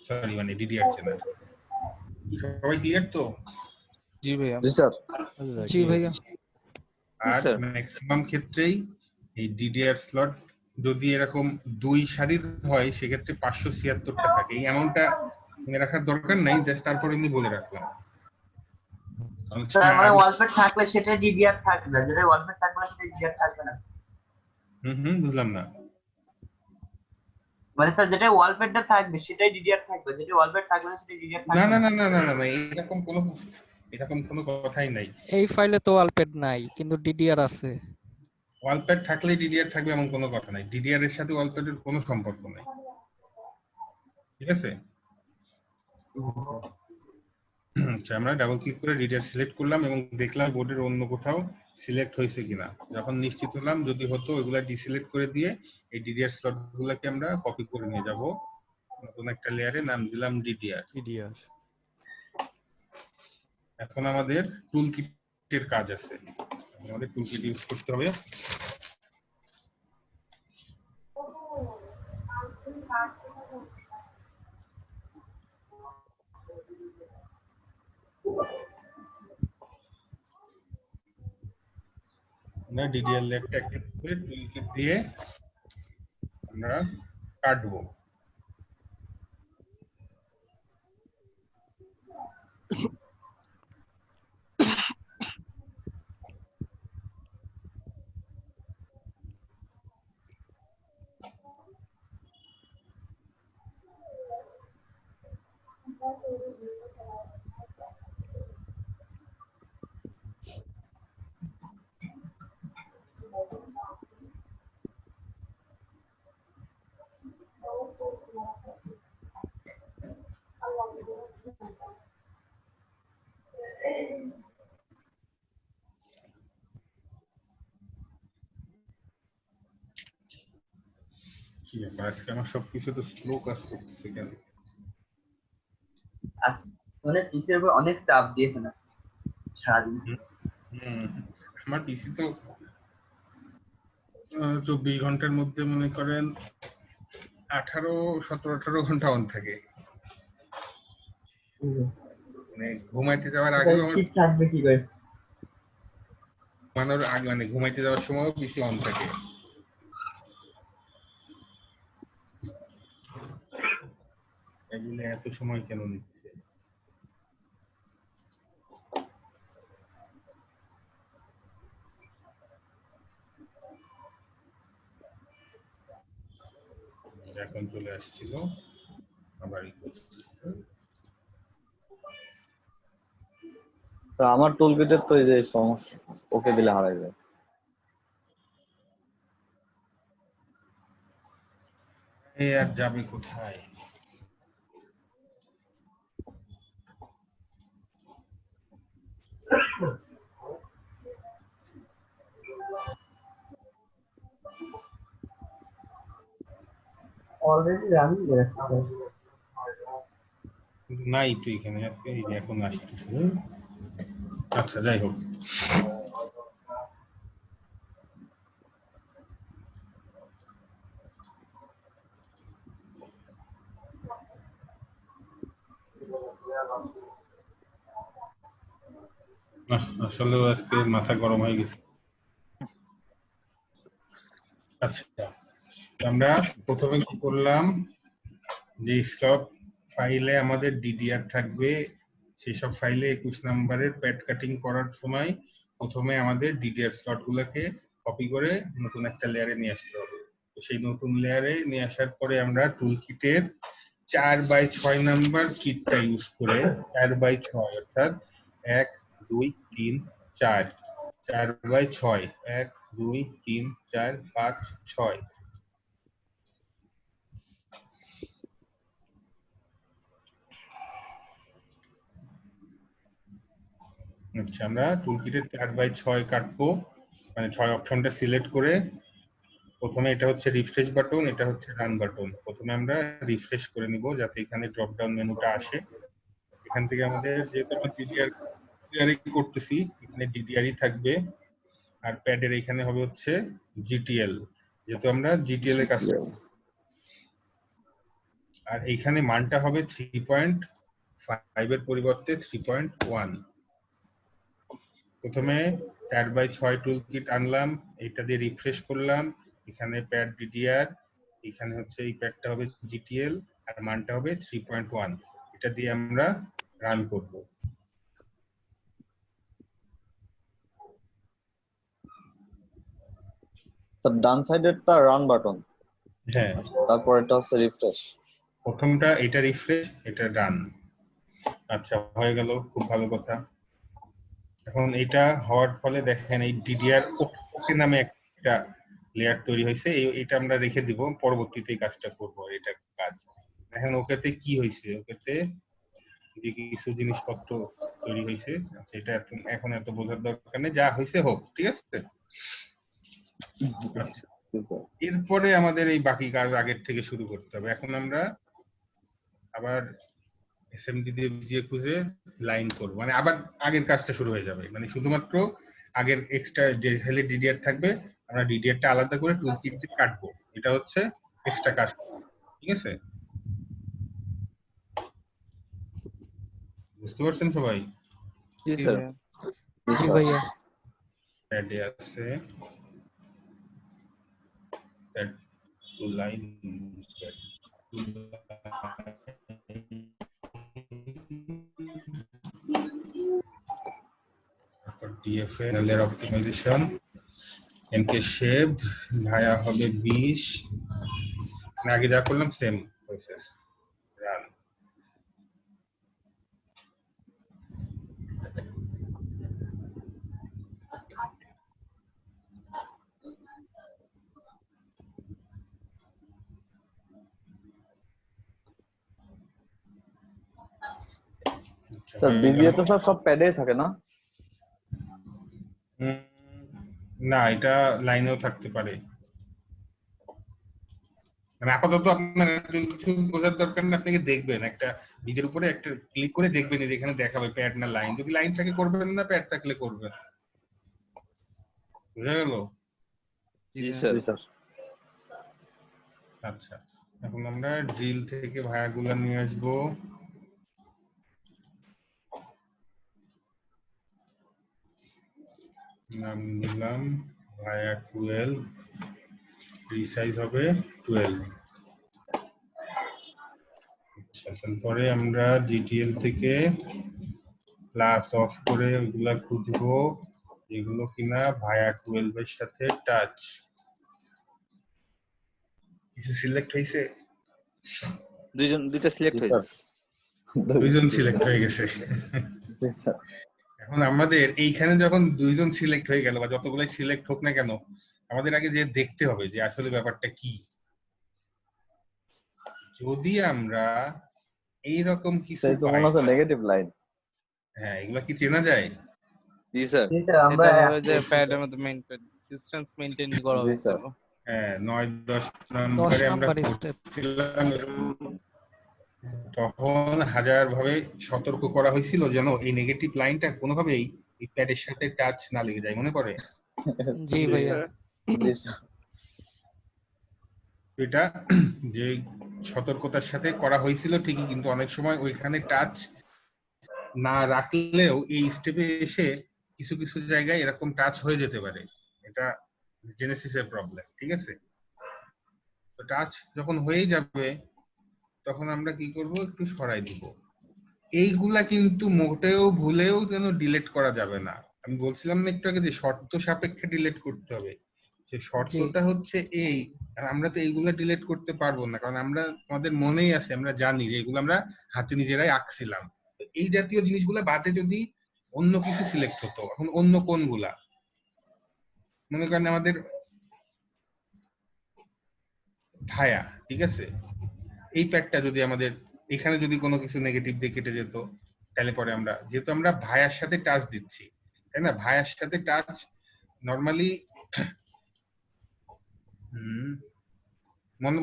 সরি মানে ডিডিআর চেনার। সবাই ক্লিয়ার তো? জি ভাইয়া। জি স্যার। জি ভাইয়া। আর স্যার। ম্যাক্সিমাম ক্ষেত্রেই এই ডিডিআর স্লট যদি এরকম দুই সারির হয় সেক্ষেত্রে 576টা থাকে। এই এমনটা মনে রাখার দরকার নাই, জাস্ট তারপর এমনি বলে রাখলাম। স্যার মানে ওয়ালপেট থাকলে সেটা ডিডিআর থাকবে না, যেটা ওয়ালপেট থাকবে না সেটা ডিডিআর থাকবে না। বুঝলাম না। মানে স্যার যেটা ওয়ালপেটটা থাকবে সেটাই ডিডিআর থাকবে, যেটা ওয়ালপেট থাকবে না সেটা ডিডিআর থাকবে না না। না না না না না, এরকম কোনো কথাই নাই। এই ফাইলে তো ওয়ালপেড নাই কিন্তু ডিডিআর আছে। ওয়ালপ্যাড থাকলে ডিডিআর থাকবে এমন কোনো কথা নাই। ডিডিআর এর সাথে ওয়ালপ্যাডের কোনো সম্পর্ক নাই, ঠিক আছে? আচ্ছা, আমরা ডাবল ক্লিক করে ডিডিআর সিলেক্ট করলাম এবং দেখলাম বোর্ডের অন্য কোথাও সিলেক্ট হয়েছে কিনা। যখন নিশ্চিত হলাম যদি হতো, ওইগুলা ডিসিলেক্ট করে দিয়ে এই ডিডিআর স্লট গুলাকে আমরা কপি করে নিয়ে যাব নতুন একটা লেয়ারে, নাম দিলাম ডিডিআর। ডিডিআর। এখন আমাদের টুল কিটের কাজ আছে, আমাদের টুল কিট ইউজ করতে হবে। আমরা ডিডিআর লেয়ারটা অ্যাক্টিভ করে টুল কিট দিয়ে আমরা কাটবো। কি ব্যাপার, আজকে আমার সবকিছু তো স্লো কাজ করতেছে কেন? মানে পিসির উপর অনেক চাপ দিয়েছে না সারাদিন। আমার পিসি তো 24 ঘন্টার মধ্যে মনে করেন 17-18 ঘন্টা অন থাকে। মানে ঘুমাইতে যাওয়ার আগে ঠিক থাকবে কি করে? ঘুমানোর আগে মানে ঘুমাইতে যাওয়ার সময়ও পিসি অন থাকে। এগুলো এত সময় কেন নিচ্ছে? এখন চলে আসছিল আবার তো আমার টুল কিটের তো এই যে সমস্যা, ওকে দিলে হারাই যায়। আর যাবে কোথায়? অলরেডি রানিং আছে নাই তো এখানে, আজকে এখন আসতেছে। আচ্ছা যাই হোক, আসলে আজকে মাথা গরম হয়ে গেছে। আচ্ছা, আমরা প্রথমে কি করলাম, যে সব ফাইলে আমাদের ডিডিআর থাকবে সেসব ফাইলে 21 নম্বরের প্যাড কাটিং করার সময় প্রথমে আমাদের ডিডিআর স্লট গুলোকে কপি করে নতুন একটা লেয়ারে নিয়ে আসতে হবে। তো সেই নতুন লেয়ারে নিয়ে আসার পরে আমরা টুল কিটের 4/6 নাম্বার কিটটা ইউজ করে 4/6 অর্থাৎ 1 2 3 4 4/6 1 2 3 4 5 6 আচ্ছা, আমরা টুলকিটের 4/6 কাটবো, মানে 6 অপশনটা সিলেক্ট করে প্রথমে এটা হচ্ছে রিফ্রেশ বাটন, এটা হচ্ছে রান বাটন। প্রথমে আমরা রিফ্রেশ করে নিব যাতে এখানে ড্রপ ডাউন মেনুটা আসে। এখান থেকে আমাদের যেহেতু আমরা ডিডিআর করতেছি, এখানে ডিডিআরই থাকবে। আর প্যাডের এখানে হবে হচ্ছে জিটিএল, যেহেতু আমরা জিটিএল এর কাজ করব। আর এইখানে মানটা হবে 3.5 এর পরিবর্তে 3.1। প্রথমে 4x6 টুল কিট আনলাম, এটা দিয়ে রিফ্রেশ করলাম। এখানে প্যাড ডিডিআর, এখানে হচ্ছে এই প্যাডটা হবে জিটিএল, আর মানটা হবে 3.1। এটা দিয়ে আমরা রান করব। স্যার ডান সাইডেরটা রান বাটন, হ্যাঁ, তারপর এটা হচ্ছে রিফ্রেশ। প্রথমটা এটা রিফ্রেশ, এটা রান। আচ্ছা, হয়ে গেল, খুব ভালো কথা। এখন এটা হওয়ার ফলে দেখেন এই ডিডিআর ওকে নামে একটা লেয়ার তৈরি হয়েছে। এটা আমরা রেখে দিব, পরবর্তীতে এই কাজটা করব। এটা কাজ দেখেন ওকেতে কি হয়েছে, ওকেতে যে কিছু জিনিসপত্র তৈরি হয়েছে। আচ্ছা, এটা এখন এত বোঝার দরকার নেই, যা হয়েছে হোক, ঠিক আছে। আচ্ছা, এরপরে আমাদের এই বাকি কাজ আগের থেকে শুরু করতে হবে। এখন আমরা আবার এসএমডি দিয়ে খুঁজে লাইন করব, মানে আবার আগের কাজটা শুরু হয়ে যাবে। মানে শুধুমাত্র আগের এক্সট্রা যে হেলে ডিডিআর থাকবে, আমরা ডিডিআরটা আলাদা করে টুল কিট দিয়ে কাটবো। এটা হচ্ছে এক্সট্রা কাজ, ঠিক আছে? বুঝতে পারছেন সবাই? জি স্যার। জি ভাইয়া। প্যাডে আছে প্যাড টু লাইন, ডিএফএল এর অপটিমাইজেশন, এমকে শেপ ভায়া হবে 20। আগে যা করলাম same process, run. Sir VGA তো স্যার সব প্যাডে থাকে না? না, এটা লাইনেও থাকতে পারে। মানে আপাতত আপনার কিছু বোঝার দরকার না, আপনাকে দেখবেন একটা নিজের উপরে একটা ক্লিক করে দেখবেন যে এখানে দেখাবে প্যাড না লাইন। যদি লাইন থাকে করবেন না, প্যাড থাকলে করবেন। বুঝা গেল? জি স্যার। জি স্যার। আচ্ছা, এখন আমরা ড্রিল থেকে ভায়াগুলো নিয়ে আসবো। নাম দিলাম ভায়া 12, রিসাইজ হবে 12। আচ্ছা, তারপরে আমরা জিটিএল থেকে প্লাস অফ করে ওইগুলা খুঁজবো যেগুলো কিনা ভায়া 12 এর সাথে টাচ। কিছু সিলেক্ট হয়েছে? দুইটা সিলেক্ট জি হয়েছে। স্যার। দুইজন সিলেক্ট হয়ে গেছে। জি স্যার। এখন আমাদের এইখানে যখন দুইজন সিলেক্ট হয়ে গেল বা যতগুলাই সিলেক্ট হোক না কেন, আমাদের আগে যে দেখতে হবে যে আসলে ব্যাপারটা কি। যদি আমরা এইরকম কিছু সেই তো মনে হচ্ছে নেগেটিভ লাইন। হ্যাঁ, এগুলা কি চেনা যায়? জি স্যার। আমরা এটা হবে যে প্যাডের মধ্যে মেইনটেইন ডিসটেন্স মেইনটেইন করা জি হয়েছিল। স্যার। হ্যাঁ, 9-10 10 নম্বরে আমরা নাম্বার স্টেপ। করছিলাম, তখন হাজার ভাবে সতর্ক করা হয়েছিল যেন এই নেগেটিভ লাইনটা কোনোভাবেই এই প্যাডের সাথে টাচ না লেগে যায়, মনে পড়ে? জি ভাইয়া। জি স্যার। এটা যে সতর্কতার সাথে করা হয়েছিল ঠিকই, কিন্তু অনেক সময় ওইখানে টাচ না রাখলেও এই স্টেপে এসে কিছু কিছু জায়গায় এরকম টাচ হয়ে যেতে পারে। এটা জেনেসিসের প্রবলেম, ঠিক আছে? তো টাচ যখন হয়ে যাবে তখন আমরা কি করব, একটু সরাই দিব। এইগুলা কিন্তু মোটেও ভুলেও যেন ডিলিট করা যাবে না। আমি বলছিলাম না একটু আগে যে শর্ত সাপেক্ষে ডিলিট করতে হবে। যে শর্তটা হচ্ছে এই, আর আমরা তো এইগুলা ডিলিট করতে পারবো না, কারণ আমরা আমাদের মনেই আছে, আমরা জানি যে এগুলো আমরা হাতে নিজেরাই আঁকছিলাম। এই জাতীয় জিনিসগুলো বাদে যদি অন্য কিছু সিলেক্ট হতো, এখন অন্য কোনগুলা মনে করেন আমাদের ভায়া, ঠিক আছে, এই প্যাডটা যদি আমাদের এখানে যদি কোনো কিছু নেগেটিভ দিয়ে কেটে যেত, তাহলে পরে আমরা যেহেতু আমরা ভায়ার সাথে টাচ দিচ্ছি, তাই না? ভায়ার সাথে টাচ নরমালি হুম,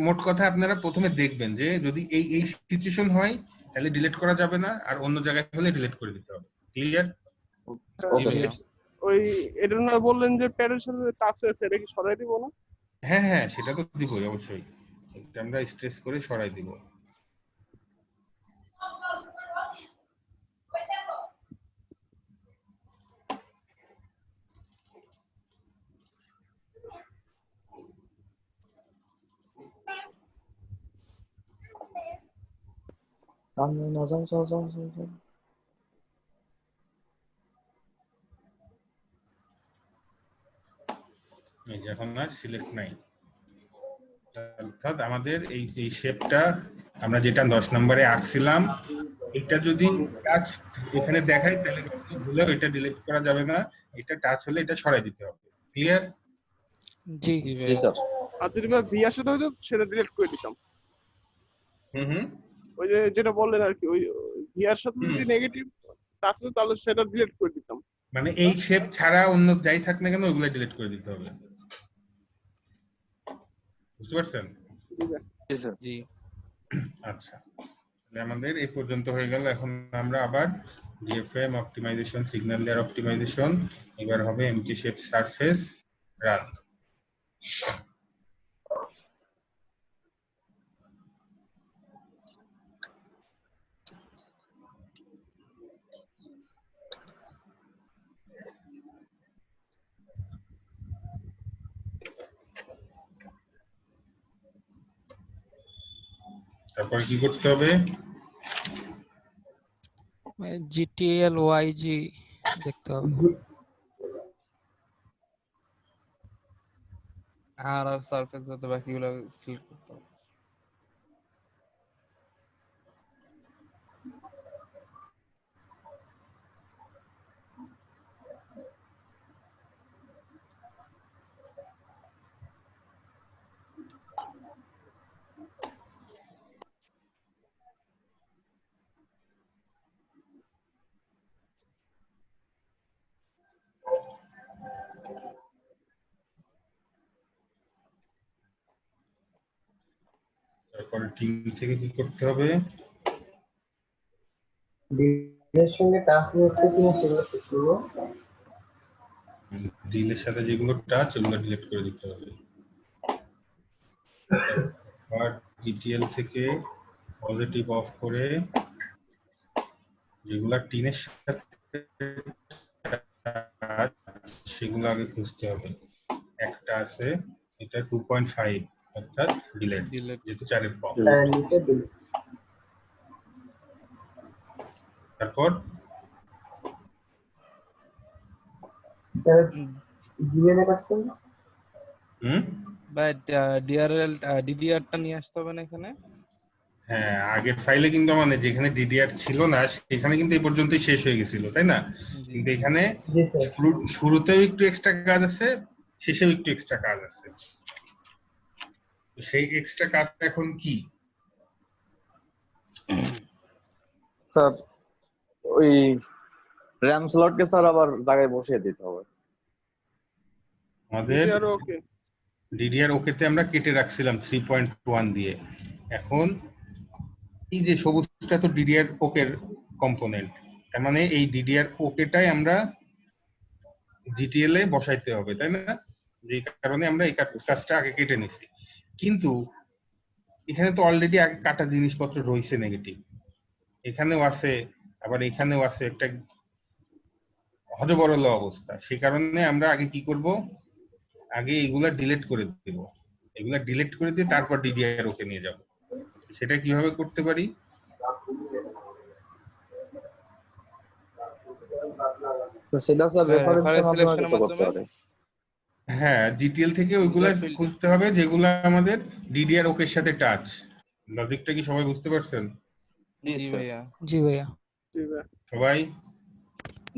মোট কথা আপনারা প্রথমে দেখবেন যে যদি এই সিচুয়েশন হয় তাহলে ডিলিট করা যাবে না, আর অন্য জায়গায় হলে ডিলিট করে দিতে হবে। ক্লিয়ার? জি ওকে ভাইয়া। স্যার। ওই এটা না বললেন যে প্যাডের সাথে টাচ হয়েছে, এটা কি সরাই দিব না? হ্যাঁ হ্যাঁ, সেটা তো দিবই অবশ্যই, এটা আমরা স্ট্রেস করে সরাই দিব। এই যে এখন আর সিলেক্ট নাই, অর্থাৎ আমাদের এই যে শেপটা আমরা যেটা 10 নম্বরে আঁকছিলাম, এটা যদি টাচ এখানে দেখাই তাহলে কিন্তু ভুলেও এটা ডিলিট করা যাবে না, এটা টাচ হলে এটা সরাই দিতে হবে। ক্লিয়ার? জি জি জি ভাইয়া। স্যার। আর যদি ভি এর সাথে হয়তো সেটা ডিলিট করে দিতাম। হুম। ওই যে যেটা বললেন আর কি, ওই ভি এর সাথে যদি হুম। নেগেটিভ টাচ হতো তাহলে সেটা ডিলিট করে দিতাম। মানে এই শেপ ছাড়া অন্য যাই থাক না কেন ওগুলো ডিলিট করে দিতে হবে। বুঝতে পারছেন? জি ভাই। জি স্যার। জি আচ্ছা, তাহলে আমাদের এই পর্যন্ত হয়ে গেল। এখন আমরা আবার DFM optimisation, signal layer optimization, এবার হবে এমটি শেপ সারফেস রান। তারপর কি করতে হবে? GTL YG দেখতে হবে। আর সারফেস হতে বাকিগুলো সিলেক্ট করতে হবে। তারপর টিম থেকে কি করতে হবে? ডিলের সঙ্গে টাচ হচ্ছে কিনা সেগুলো চেক করবো। ডিলের সাথে যেগুলো টাচ ওগুলো ডিলিট করে দিতে হবে। আর জিটিএল থেকে পজিটিভ অফ করে যেগুলা টিনের সাথে touch, সেগুলো আগে খুঁজতে হবে। একটা আছে, এটা 2.5 অর্থাৎ ডিলেট, ডিলিট। যেহেতু 4 এর কম। নিচে দিল। তারপর স্যার জিমেলে কাজ করবো। বাট ডিআরএল ডিডিআরটা নিয়ে আসতে হবে না এখানে। হ্যাঁ, আগের ফাইলে কিন্তু মানে যেখানে ডিডিআর ছিল না সেখানে কিন্তু এই পর্যন্তই শেষ হয়ে গেছিল, তাই না? জি কিন্তু এখানে জি স্যার। শুরুতেও একটু এক্সট্রা কাজ আছে, শেষেও একটু এক্সট্রা কাজ আছে। তো সেই এক্সট্রা কাজটা এখন কি? স্যার ওই র্যাম স্লটকে স্যার আবার জায়গায় বসিয়ে দিতে হবে। আমাদের আর ওকে ডিডিআর ওকেতে আমরা কেটে রাখছিলাম 3.1 দিয়ে। এখন এই যে সবুজটা তো ডিডিআর ওকের কম্পোনেন্ট, তার মানে এই ডিডিআর ওকেটাই আমরা জিটিএল এ বসাইতে হবে, তাই না? যে কারণে আমরা এই কাজটা আগে কেটে নিছি। কিন্তু এখানে তো অলরেডি আগে কাটা জিনিসপত্র রয়েছে নেগেটিভ, এখানেও আছে আবার এখানেও আছে, একটা হযবরল অবস্থা। সেই কারণে আমরা আগে কি করব, আগে এগুলা ডিলিট করে দেব, এগুলা ডিলিট করে দিয়ে তারপর ডিডিআর ওকে নিয়ে যাব। সেটা কিভাবে করতে পারি? তো সেটা স্যার রেফারেন্সের reference মাধ্যমে selection-এর করতে করতে মাধ্যমে? পারে। হ্যাঁ, জিটিএল থেকে ওইগুলা User field- খুঁজতে হবে যেগুলা আমাদের ডিডিআর ওকের সাথে টাচ। লজিকটা কি সবাই বুঝতে পারছেন? জি জি স্যার। ভাইয়া। জি ভাইয়া। জি ভাই। সবাই?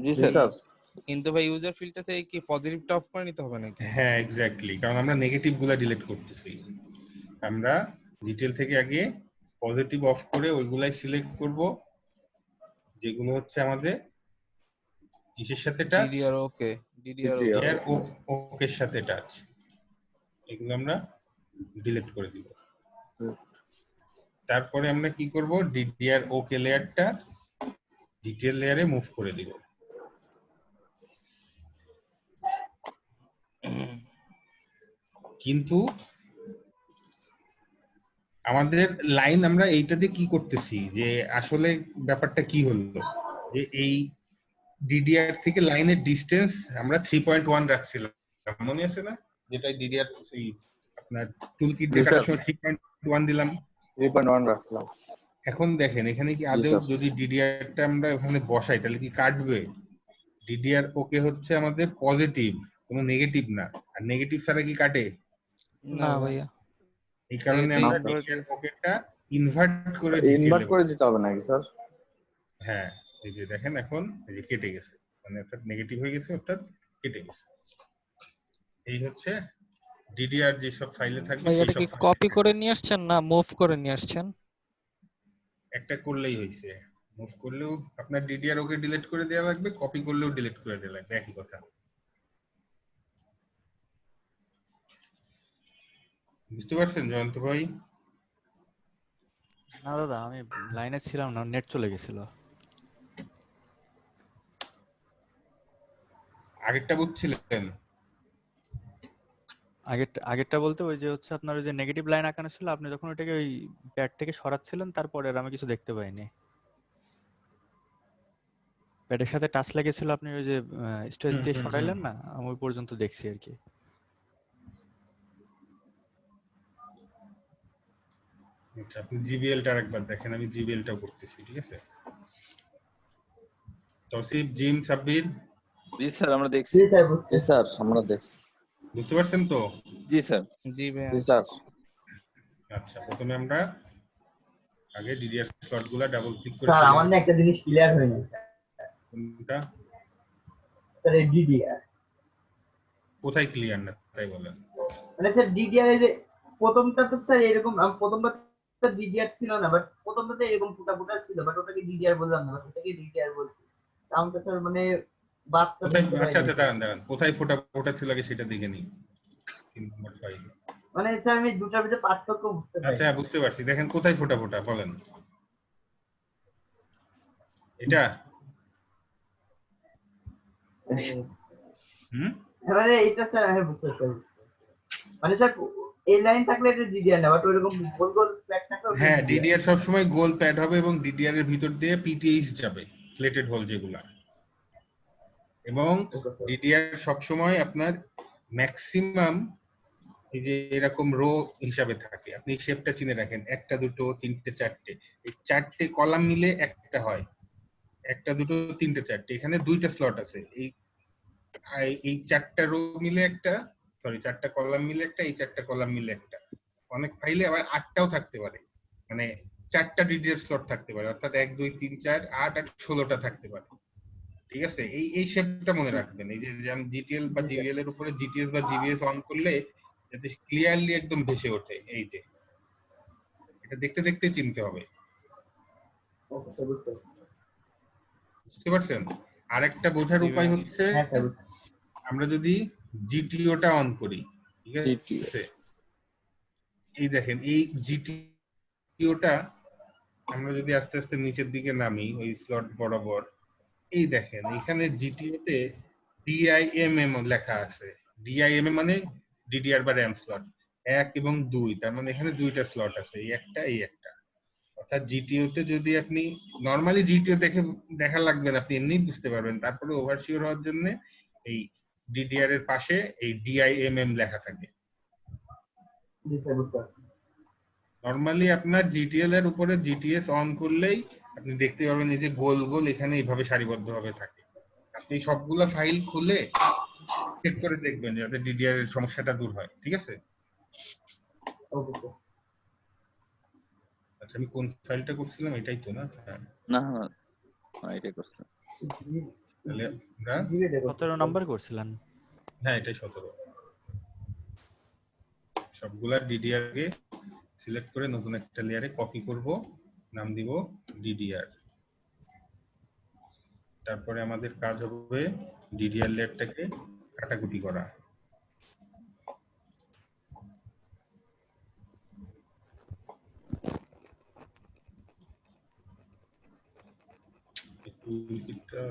জি জি। স্যার। কিন্তু ভাই ইউজার ফিল্ডটা থেকে কি পজিটিভটা অফ করে নিতে হবে নাকি? হ্যাঁ, এক্স্যাক্টলি, কারণ আমরা নেগেটিভ গুলা ডিলিট করতেছি। আমরা জিটিএল থেকে আগে পজিটিভ অফ করে ওইগুলাই সিলেক্ট করব যেগুলো হচ্ছে আমাদের কিসের সাথে টাচ, ডিডিআর ওকে, ডিডিআর DDR ডিডিআর ওকের সাথে টাচ। এগুলো আমরা ডিলিট করে দিব। তারপরে আমরা কি করব, ডিডিআর ওকে লেয়ারটা ডিটেল লেয়ারে মুভ করে দিব। কিন্তু আমাদের লাইন আমরা এইটাতে কি করতেছি, যে আসলে ব্যাপারটা কি হলো, যে এই ডিডিআর থেকে লাইনের ডিসটেন্স আমরা 3.1 রাখছিলাম, মনে আছে না? যেটা ডিডিআর আপনার টুলকিট জি দিয়ে কাটার স্যার, সময় 3.1 দিলাম। 3.1 রাখছিলাম। এখন দেখেন এখানে কি জি আদৌ স্যার। যদি ডিডিআরটা আমরা ওখানে বসাই তাহলে কি কাটবে? ডিডিআর ওকে হচ্ছে আমাদের পজিটিভ, কোনো নেগেটিভ না। আর নেগেটিভ ছাড়া কি কাটে? না ভাইয়া। এই কারণে যেহেতু আমরা invert ডিডিআর হয়েছে। ওকেটা ইনভার্ট করে ইনভার্ট ডিটেইলে করে দিতে হবে নাকি স্যার? হ্যাঁ, এই যে দেখেন এখন এই যে কেটে গেছে, মানে অর্থাৎ নেগেটিভ হয়ে গেছে, অর্থাৎ কেটে গেছে। এই হচ্ছে ডিডিআর যেসব ফাইলে থাকবে ভাই সেই এটা সব কি ফাইলে কপি করে নিয়ে আসছেন না মুভ করে নিয়ে আসছেন? একটা করলেই হয়েছে। মুভ করলেও আপনার ডিডিআর ওকে ডিলিট করে দেওয়া লাগবে, কপি করলেও ডিলিট করে দেওয়া লাগবে, একই কথা। বুঝতে পারছেন জয়ন্ত ভাই? না দাদা, আমি লাইনে ছিলাম না, নেট চলে গেছিল। আগেরটা বুঝছিলেন? আগেরটা বলতে ওই যে হচ্ছে আপনার ওই যে নেগেটিভ লাইন আঁকানো ছিল, আপনি যখন ওইটাকে ওই প্যাড থেকে সরাচ্ছিলেন তারপরে আর আমি কিছু দেখতে পাইনি। প্যাডের সাথে টাচ লেগেছিল, আপনি ওই যে স্ট্রেস দিয়ে সরাইলেন না, আমি ওই পর্যন্ত দেখছি আর কি। আচ্ছা, আপনি জিবিএলটা আরেকবার দেখেন, আমি জিবিএলটা করতেছি, ঠিক আছে? তৌসিফ, জিম, সাব্বির, জি স্যার আমরা দেখছি। জি স্যার, আমরা দেখছি। বুঝতে পারছেন তো? জি স্যার। জি ভাইয়া। জি স্যার। আচ্ছা, প্রথমে আমরা আগে ডিডিআর স্লটগুলো ডাবল ক্লিক করে স্যার আমার না select- একটা জিনিস ক্লিয়ার হয়নি কোনটা স্যার, এই ডিডিআর কোথায় ক্লিয়ার না তাই বলেন? মানে স্যার ডিডিআর এই যে প্রথমটা তো স্যার এরকম, প্রথমবার ডিডিআর ছিল না, বাট প্রথমটাতে এরকম ফুটা ফুটা ছিল, বাট ওটাকে ডিডিআর বললাম না, বাট ওটাকে ডিডিআর বলছি। আমাকে স্যার মানে বাচ্চা কোথায়? বুঝতে আচ্ছা পারিনি আচ্ছা, দাঁড়ান, কোথায় ফোটা ফোটা ছিল আগে সেটা দেখে নিই। 3 নম্বর ফাইল। মানে স্যার আমি দুটার ভিতরে পার্থক্য বুঝতে পারি। আচ্ছা, বুঝতে পারছি, দেখেন কোথায় ফোটা ফোটা বলেন। এটা মানে এটা স্যার আমি বুঝতে পারি, মানে স্যার এই লাইন থাকলে এটা ডিডিআর না, বাট ওইরকম গোল গোল প্যাক থাকলে হ্যাঁ, ডিডিআর সবসময় গোল প্যাড হবে এবং ডিডিআর এর ভিতর দিয়ে পিটিএইচ যাবে, প্লেটেড হোল যেগুলা। এবং ডিডিআর সবসময় আপনার ম্যাক্সিমাম এই যে এরকম রো হিসাবে থাকে, আপনি শেপটা চিনে রাখেন, 1টা 2টো 3টে 4টে, এই 4টে কলাম মিলে একটা হয়, 1টা 2টো 3টে 4টে, এখানে 2টা স্লট আছে, এই 4টা রো মিলে একটা, সরি 4টা কলাম মিলে একটা, এই 4টা কলাম মিলে একটা। অনেক ফাইলে আবার 8টাও থাকতে পারে, মানে 4টা ডিডিআর স্লট থাকতে পারে, অর্থাৎ 1 2 3 4 8 আর 16টা থাকতে পারে, ঠিক আছে? এই শেপটা মনে রাখবেন, এই যে যেমন জিটিএল বা জিবিএল এর উপরে জিটিএস বা জিবিএস অন করলে যাতে ক্লিয়ারলি একদম ভেসে ওঠে, এই যে এটা দেখতে দেখতে চিনতে হবে। বুঝতে পারছেন? আরেকটা বোঝার উপায় হচ্ছে আমরা যদি জিটিওটা অন করি, ঠিক আছে? এই দেখেন এই জিটিওটা আমরা যদি আস্তে আস্তে নিচের দিকে নামি ওই স্লট বরাবর, এই দেখেন এখানে জিটিওতে ডিআইএমএম লেখা আছে। ডিআইএমএম মানে ডিডিআর বা র্যাম স্লট 1 এবং 2, তার মানে এখানে 2টা স্লট আছে, এই একটা এই একটা। অর্থাৎ জিটিওতে যদি আপনি নরমালি জিটিও দেখে দেখা লাগবে না, আপনি এমনি বুঝতে পারবেন, তারপরে ওভারশিওর হওয়ার জন্য এই ডিডিআর এর পাশে এই ডিআইএমএম লেখা থাকে। নরমালি আপনার জিটিএল এর উপরে জিটিএস অন করলেই আপনি দেখতে পারবেন এই যে গোল গোল এখানে এইভাবে সারিবদ্ধভাবে থাকে। আপনি সবগুলা ফাইল খুলে চেক করে দেখবেন যাতে ডিডিআর এর সমস্যাটা দূর হয়, ঠিক আছে? আচ্ছা, আমি কোন ফাইলটা করছিলাম এটাই তো না? হ্যাঁ, না এটাই করছি। তাহলে আমরা 17 নাম্বার করছিলেন। হ্যাঁ, এটাই 17। সবগুলা ডিডিআর কে সিলেক্ট করে নতুন একটা লেয়ারে কপি করব, নাম দিব ডিডিআর। তারপরে আমাদের কাজ হবে ডিডিআর লেয়ারটাকে কাটাকুটি করা। টুলকিটটা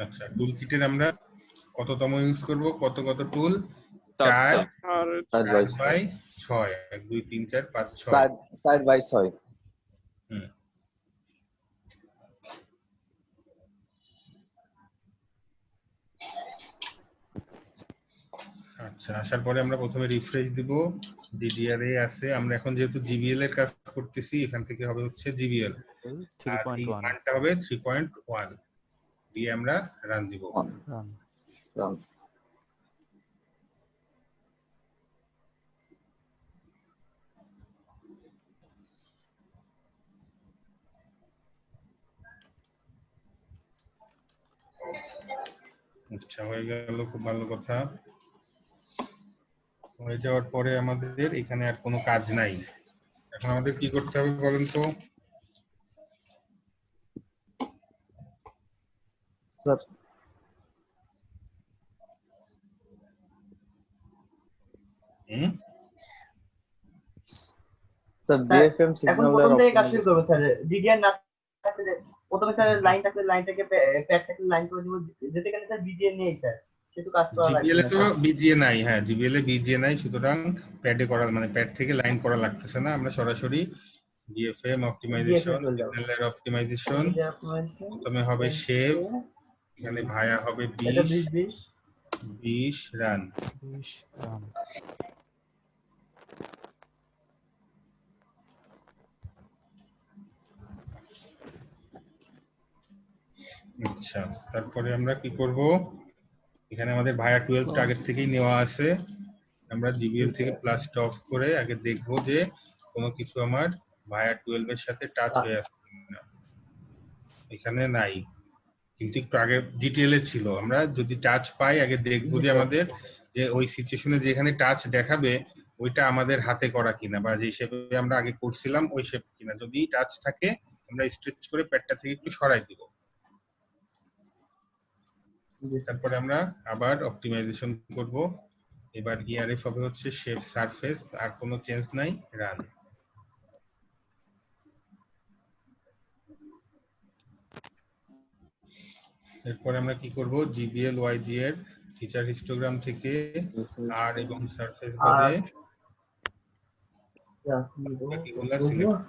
আচ্ছা, টুলকিটের আমরা কততম ইউজ করব, কত কত টুল? 4 আর বাই 6, 1 2 3 4 5 6। Side by 6। হুম। আচ্ছা, আসার পরে আমরা প্রথমে রিফ্রেশ দিব। ডিডিআরএ আছে, আমরা এখন যেহেতু জিবিএল এর কাজ করতেছি, এখান থেকে হবে হচ্ছে জিবিএল, আর এই 3.1 মানটা হবে 3.1 দিয়ে আমরা রান দিব। রান। আচ্ছা, হয়ে গেল, খুব ভালো কথা। হয়ে যাওয়ার পরে আমাদের এখানে আর কোনো কাজ নাই। এখন আমাদের কি করতে হবে বলেন তো? স্যার হুম, স্যার ডিএফএম এখন সিগন্যালের প্রথম থেকে কাজ শুরু করবো স্যার। ডিডিআর না থাকলে প্রথমে স্যার লাইন থাকলে লাইনটাকে প্যাড থাকলে লাইন করে দিব, যেতে গেলে স্যার বিজিএ নেই স্যার, সেটু কাজ করা লাগবে জিবিএল এ না তো স্যার। বিজিএ নাই। হ্যাঁ, জিবিএল এ বিজিএ নাই, সুতরাং প্যাডে করা মানে প্যাড থেকে লাইন করা লাগতেছে না। আমরা সরাসরি ডিএফএম অপটিমাইজেশন, চলে যাবো। সিগন্যালের অপটিমাইজেশন, ডিডিআর অপটিমাইজেশন প্রথমে হবে শেপ, এখানে ভায়া হবে এটা 20 20 20 রান। 20 রান। আচ্ছা, তারপরে আমরা কি করব? এখানে আমাদের ভায়া 12 টা আগে থেকেই নেওয়া আছে। আমরা জিবিএল থেকে প্লাসটা অফ করে আগে দেখবো যে কোনো কিছু আমার ভায়া 12 এর সাথে টাচ হয়ে আছে কিনা। এখানে নাই, কিন্তু একটু আগে ডিটেইলে ছিল। আমরা যদি টাচ পাই আগে দেখবো যে আমাদের যে ওই সিচুয়েশনে যেখানে টাচ দেখাবে ওইটা আমাদের হাতে করা কিনা, বা যে হিসেবে আমরা আগে করছিলাম ওই শেপ কিনা। যদি টাচ থাকে আমরা স্ট্রেচ করে প্যাডটা থেকে একটু সরাই দিব। তারপরে আমরা আবার অপটিমাইজেশন করব। এবার ইআরএফ হবে হচ্ছে শেপ সারফেস, আর কোনো চেঞ্জ নাই, রান। এরপরে আমরা কি করব? জিবিএল ওয়াইজি এর ফিচার হিস্টোগ্রাম থেকে আর এবং সারফেস বাদে বাকিগুলো সিলেক্ট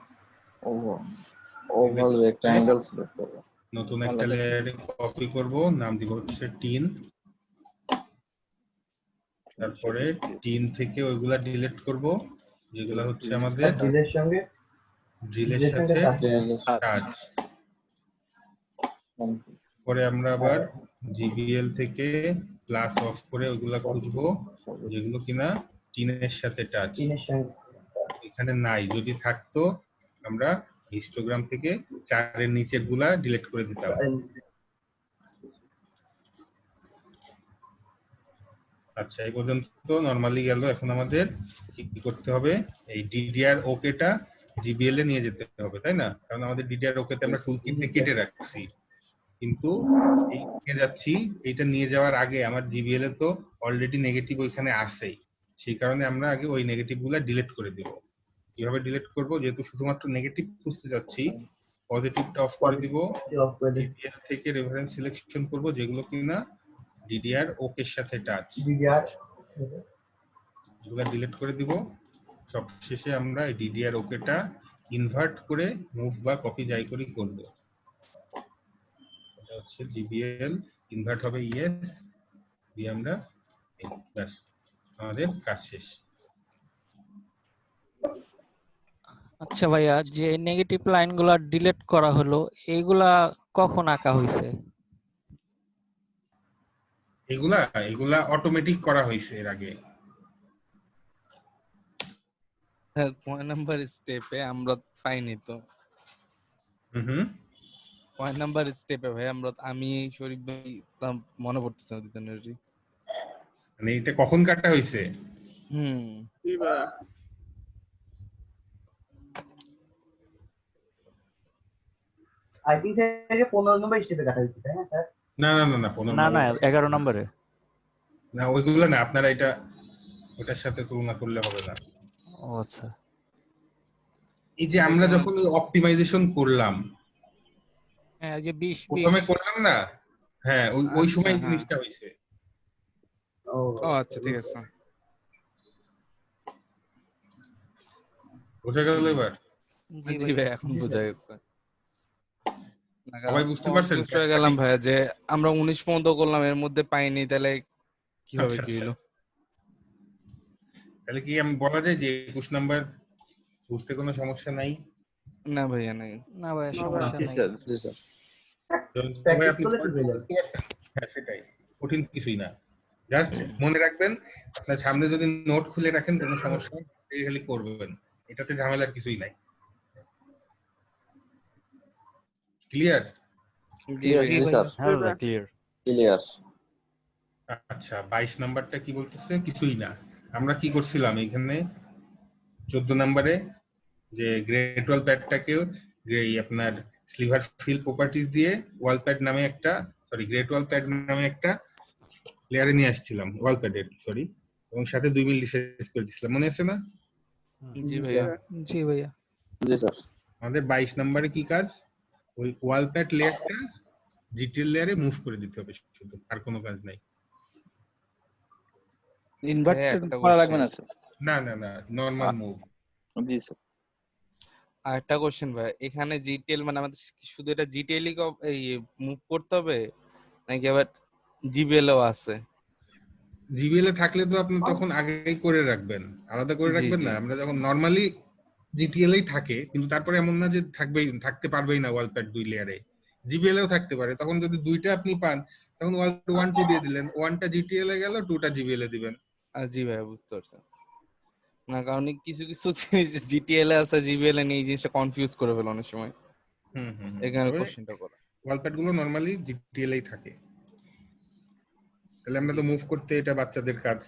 ওভাল রেক্ট্যাঙ্গেল সিলেক্ট করব। নতুন একটা লেয়ার কপি করব, নাম দিব হচ্ছে টিন। তারপরে টিন থেকে ওইগুলা ডিলিট করব যেগুলা হচ্ছে আমাদের ডিলের সঙ্গে ড্রিলের সাথে টাচ। পরে আমরা আবার জিবিএল থেকে প্লাস অফ করে ওইগুলা খুঁজবো যেগুলো কিনা টিনের সাথে টাচ। টিনের সঙ্গে এখানে নাই, যদি থাকতো আমরা হিস্টোগ্রাম থেকে 4 এর নিচের গুলা ডিলিট করে দিতাম। আচ্ছা, এই পর্যন্ত নরমালি গেল। এখন আমাদের কি করতে হবে? এই ডিডিআর ওকেটা জিবিএল এ নিয়ে যেতে হবে, তাই না? কারণ আমাদের ডিডিআর ওকেতে আমরা টুলকিটে কেটে রাখছি, কিন্তু এই নিয়ে যাচ্ছি। এইটা নিয়ে যাওয়ার আগে আমার জিবিএল এ তো অলরেডি নেগেটিভ ওইখানে আসেই, সেই কারণে আমরা আগে ওই নেগেটিভ গুলা ডিলিট করে দিব। কিভাবে ডিলিট করব? যেহেতু শুধুমাত্র নেগেটিভ খুঁজতে যাচ্ছি, পজিটিভটা অফ করে দিব। জিবিএল থেকে রেফারেন্স সিলেকশন করব যেগুলো কিনা ডিডিআর ওকে এর সাথে টাচ, ডিডিআর এগুলা ডিলিট করে দিব। সবশেষে আমরা এই ডিডিআর ওকেটা ইনভার্ট করে মুভ বা কপি যাই করি করব। এটা হচ্ছে জিবিএল ইনভার্ট হবে ইয়েস দিয়ে আমরা ব্যাস, আমাদের কাজ শেষ। আচ্ছা ভাইয়া, যে নেগেটিভ লাইনগুলো ডিলিট করা হলো এইগুলা কখন আঁকা হয়েছে? এগুলা অটোমেটিক করা হয়েছে এর আগে। কয় নাম্বার স্টেপে আমরা পাইনি তো? হুম, কয় নাম্বার স্টেপে ভাই আমরা, আমি শরীফ ভাই তা মনে পড়তেছে না দুজনের। মানে এটা কখন কাটা হয়েছে? এবার আই থিংক স্যার 15 নম্বর স্টেপে কাটা হয়েছে, তাই না স্যার? না না না না 15 না না নম্বর। 11 নম্বরে। না ওইগুলো না, আপনারা এটা ওটার সাথে তুলনা করলে হবে না। ও আচ্ছা। এই যে আমরা যখন অপটিমাইজেশন করলাম, হ্যাঁ এই যে 20 প্রথমে 20 করলাম না, হ্যাঁ ওই আচ্ছা, সময় হ্যাঁ। জিনিসটা হয়েছে। ও আচ্ছা, ঠিক আছে। বোঝা গেল এবার? জি জি ভাই ভাই, এখন বোঝা গেছে। সবাই বুঝতে পারছেন? কনফিউজ হয়ে গেলাম ভাইয়া যে আমরা 19 পর্যন্ত করলাম, এর মধ্যে পাইনি, তাহলে কিভাবে আচ্ছা, কি হলো? তাহলে কি আমি বলা যায় যে 21 নাম্বার বুঝতে কোনো সমস্যা নাই? না ভাইয়া, নাই। না ভাই না ভাই, সমস্যা জি নাই। স্যার, জি স্যার। সবাই প্র্যাকটিস আপনি করলে ঠিক হয়ে যাবে। বুঝতে পারছেন? হ্যাঁ সেটাই, কঠিন কিছুই না। জাস্ট মনে রাখবেন, আপনার সামনে যদি নোট খুলে রাখেন কোনো সমস্যা নেই, এই খালি করবেন, এটাতে ঝামেলার কিছুই নাই। ক্লিয়ার? জি Clear, ভাইয়া। জি স্যার, হ্যাঁ দাদা ক্লিয়ার। ক্লিয়ার। আচ্ছা 22 নাম্বারটা কি বলতেছে? কিছুই না। আমরা কি করছিলাম এখানে 14 নাম্বারে যে গ্রেট ওয়াল প্যাডটাকেও এই আপনার স্লিভার ফিল প্রপার্টিজ দিয়ে ওয়াল প্যাড নামে একটা, সরি গ্রেট ওয়াল প্যাড নামে একটা লেয়ারে নিয়ে আসছিলাম, ওয়াল প্যাডের সরি, এবং সাথে 2 মিলি শেষ করে দিছিলাম, মনে আছে না? জি ভাইয়া। জি ভাইয়া জি স্যার। আমাদের 22 নাম্বারে কি কাজ? ওই ওয়াল প্যাড লেয়ারটা জিটিএল লেয়ারে মুভ করে দিতে হবে শুধু, আর কোনো কাজ নাই। ইনভার্টেড একটা করা লাগবে question। না স্যার? না না না, নরমাল মুভ। জি স্যার। আর একটা কোশ্চেন ভাই, এখানে জিটিএল মানে আমাদের শুধু এটা জিটিএলই এই মুভ করতে হবে, নাকি আবার জিবিএলও আছে? জিবিএল এ থাকলে তো আপনি তখন আগেই করে রাখবেন, আলাদা করে জি, রাখবেন জি। না। আমরা যখন নরমালি জিটিএল এই থাকে, কিন্তু তারপরে এমন না যে থাকতে পারবেই না ওয়াল প্যাড 2 লেয়ারে, জিবিএল এও থাকতে পারে। তখন যদি দুইটা আপনি পান, তখন ওয়াল 1 2 দিয়ে দিলেন, 1টা জিটিএল এ গেল, 2টা জিবিএল এ দিবেন। জি ভাইয়া, বুঝতে পারছেন। না, কারণ কিছু কিছু জিনিস জিটিএল এ আছে, জিবিএল এ নেই, এই জিনিসটা কনফিউজ করে ফেলে অনেক সময়। এখানে তবে কোশ্চেনটা করা। ওয়াল প্যাড গুলো নরমালি জিটিএল এই থাকে। তাহলে আমরা তো জি। মুভ করতে, এটা বাচ্চাদের কাজ,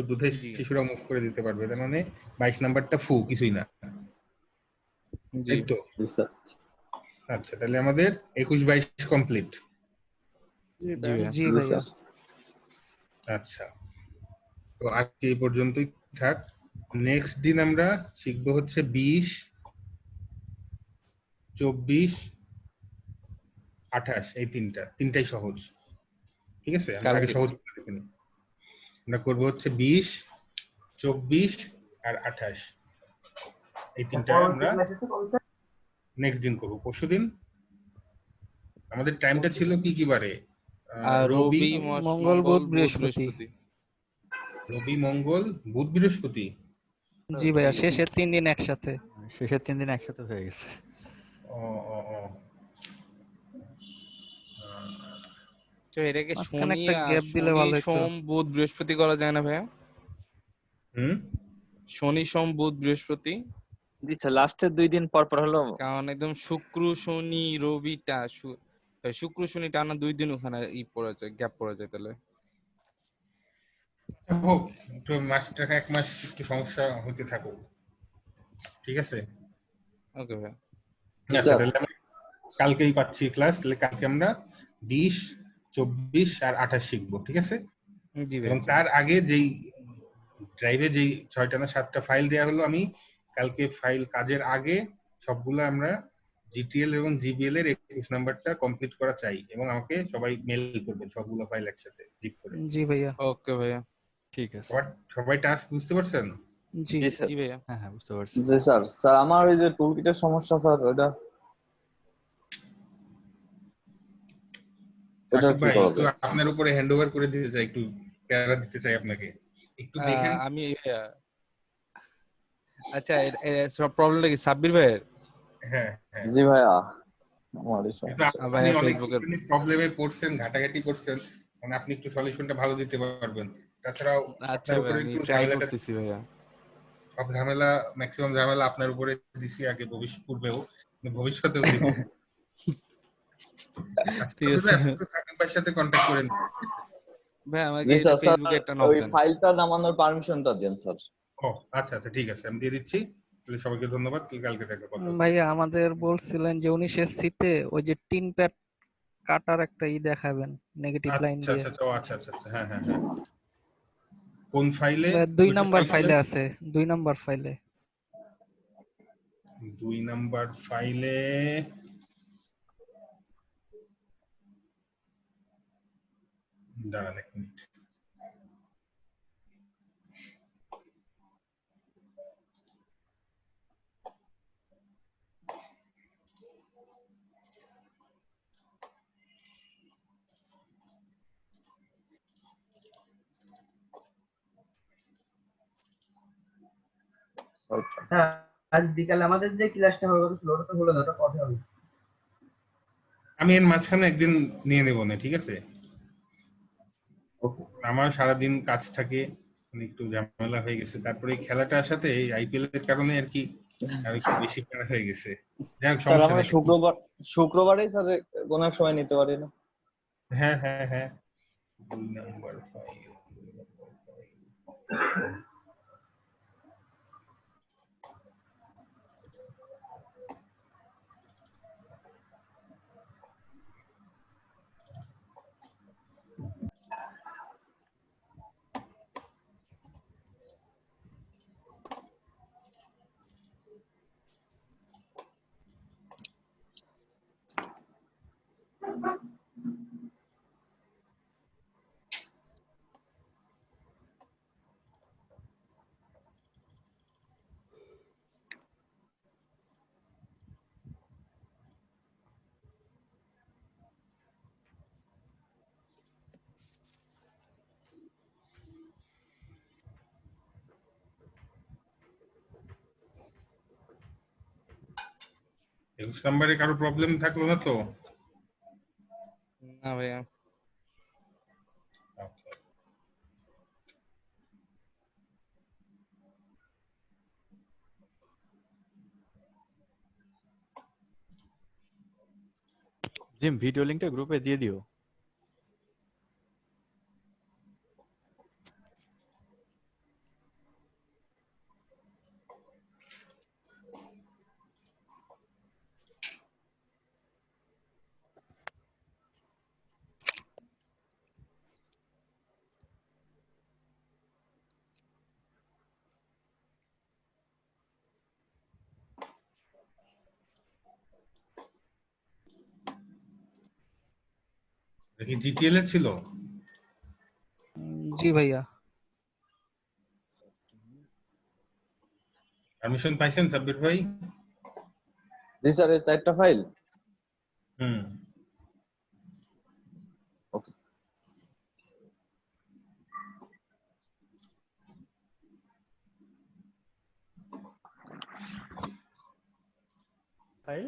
দুধের জি। শিশুরা মুভ করে দিতে পারবে। তার মানে 22 নাম্বারটা কিছুই না, জি তাই তো? জি স্যার। আচ্ছা, তাহলে আমাদের 21 22 কমপ্লিট। জি জি ভাইয়া। জি জি ভাইয়া স্যার। আচ্ছা, তো আজকে এই পর্যন্তই থাক। নেক্সট দিন আমরা শিখবো হচ্ছে 20 24 28, এই তিনটাই সহজ। ঠিক আছে, আমরা আগে কালকে। সহজ করে দেখে নিই। আমরা করবো হচ্ছে 20 24 আর 28, এই তিনটা আমরা নেক্সট দিন করবো। পরশুদিন আমাদের টাইমটা ছিল কি বারে? রবি, রবি, মঙ্গল, বুধ, বৃহস্পতি। রবি মঙ্গল বুধ বৃহস্পতি। জি ভাইয়া শেষের 3 দিন একসাথে। শেষের 3 দিন একসাথে হয়ে গেছে। ও ও ও তো এটাকে মাঝখানে শনি একটা গ্যাপ দিলে ভালো হতো। সোম বুধ বৃহস্পতি করা যায় না ভাইয়া? শনি সোম বুধ বৃহস্পতি, জি স্যার, লাস্টের 2 দিন পর পর হলো। কারণ একদম শুক্র শনি রবিটা শুক্র শনি টানা 2 দিন ওখানে পড়ে যায়, গ্যাপ পড়ে যায়। তাহলে হোক, একটু মাসটা 1 মাস একটু সমস্যা হতে থাকুক, ঠিক আছে? ওকে ভাইয়া। আচ্ছা, তাহলে আমরা কালকেই পাচ্ছি ক্লাস, তাহলে কালকে আমরা 20 24 আর 28 শিখবো, ঠিক আছে? জি এবং ভাইয়া। তার আগে যেই ড্রাইভে যেই 6টা না 7টা ফাইল দেওয়া হলো, আমি কালকে ফাইল কাজের আগে সবগুলো আমরা জিটিএল এবং জিবিএল এর 21 নাম্বারটা কমপ্লিট করা চাই, এবং আমাকে সবাই মেল করবেন সবগুলো ফাইল একসাথে জিপ করে। জি ভাইয়া। ওকে ভাইয়া। ঠিক আছে। সবাই টাস্ক বুঝতে পারছেন? জি জি স্যার। জি ভাইয়া। হ্যাঁ হ্যাঁ বুঝতে পারছি। জি স্যার। স্যার আমার ওই যে টুলকিটের সমস্যা স্যার, ওটা সাকিব কি ভাই, করা একটু যায়? আপনার উপরে হ্যান্ড ওভার করে দিতে চাই, একটু প্যারা দিতে চাই আপনাকে, একটু দেখেন। আমি আচ্ছা, সব প্রবলেমটা কি সাব্বির ভাইয়ের? হ্যাঁ হ্যাঁ, জি ভাইয়া, আমারই কিন্তু সমস্যা। আপনি ভাইয়া অনেক ফেসবুকের প্রবলেমে পড়ছেন, ঘাটাঘাটি করছেন, মানে আপনি একটু সলিউশনটা ভালো দিতে পারবেন। তাছাড়াও আচ্ছা আপনার ভাই, উপরে আমি একটু ট্রাই ঝামেলাটা, করতেছি ভাইয়া। সব ঝামেলা, ম্যাক্সিমাম ঝামেলা আপনার উপরে দিছি আগে, পূর্বেও, ভবিষ্যতেও দিব। আচ্ছা, ঠিক আছে আপনি তো সাকিব ভাইয়ের সাথে কন্ট্যাক্ট করেন। ভাই, আমাকে জি স্যার। ফেসবুকে একটা নক ওই দেন। ফাইলটা নামানোর পারমিশনটা দেন স্যার। ও আচ্ছা আচ্ছা, ঠিক আছে, আমি দিয়ে দিচ্ছি। তাহলে সবাইকে ধন্যবাদ, কালকে দেখা কথা হচ্ছে। ভাইয়া আমাদের বলছিলেন যে 19 তে ওই যে টিন প্যাড কাটার একটা দেখাবেন নেগেটিভ লাইন আচ্ছা দিয়ে। আচ্ছা আচ্ছা, ও আচ্ছা আচ্ছা আচ্ছা, হ্যাঁ হ্যাঁ হ্যাঁ, কোন ফাইলে? 2 নাম্বার ফাইলে আছে, 2 নাম্বার ফাইলে। 2 নাম্বার ফাইলে দাঁড়ান এক মিনিট। হ্যাঁ, আজ বিকালে আমাদের যে ক্লাসটা হলো ওটা তো হলো না, ওটা কবে হবে? আমি এর মাঝখানে একদিন নিয়ে নেব না, ঠিক আছে? ওকে। আমার সারাদিন কাজ থাকে, মানে একটু ঝামেলা হয়ে গেছে, তারপরে এই খেলাটার সাথে এই আইপিএল এর কারণে আর কি আর একটু বেশি প্যারা হয়ে গেছে। যাই হোক, স্যার সমস্যা আমরা নেই। শুক্রবারেই স্যার কোন এক সময় নিতে পারি না? হ্যাঁ হ্যাঁ হ্যাঁ, 2 নাম্বার ফাইল। একুশ নাম্বারে কারো প্রবলেম থাকলো না তো? না ভাইয়া। Okay. জিম, ভিডিও লিংকটা গ্রুপে দিয়ে দিও। এটা কি জিটিএল এ ছিল? জি ভাইয়া। পারমিশন পাইছেন সাব্বির ভাই? জি স্যার, এই 4টা ফাইল। হুম। ওকে। ফাইল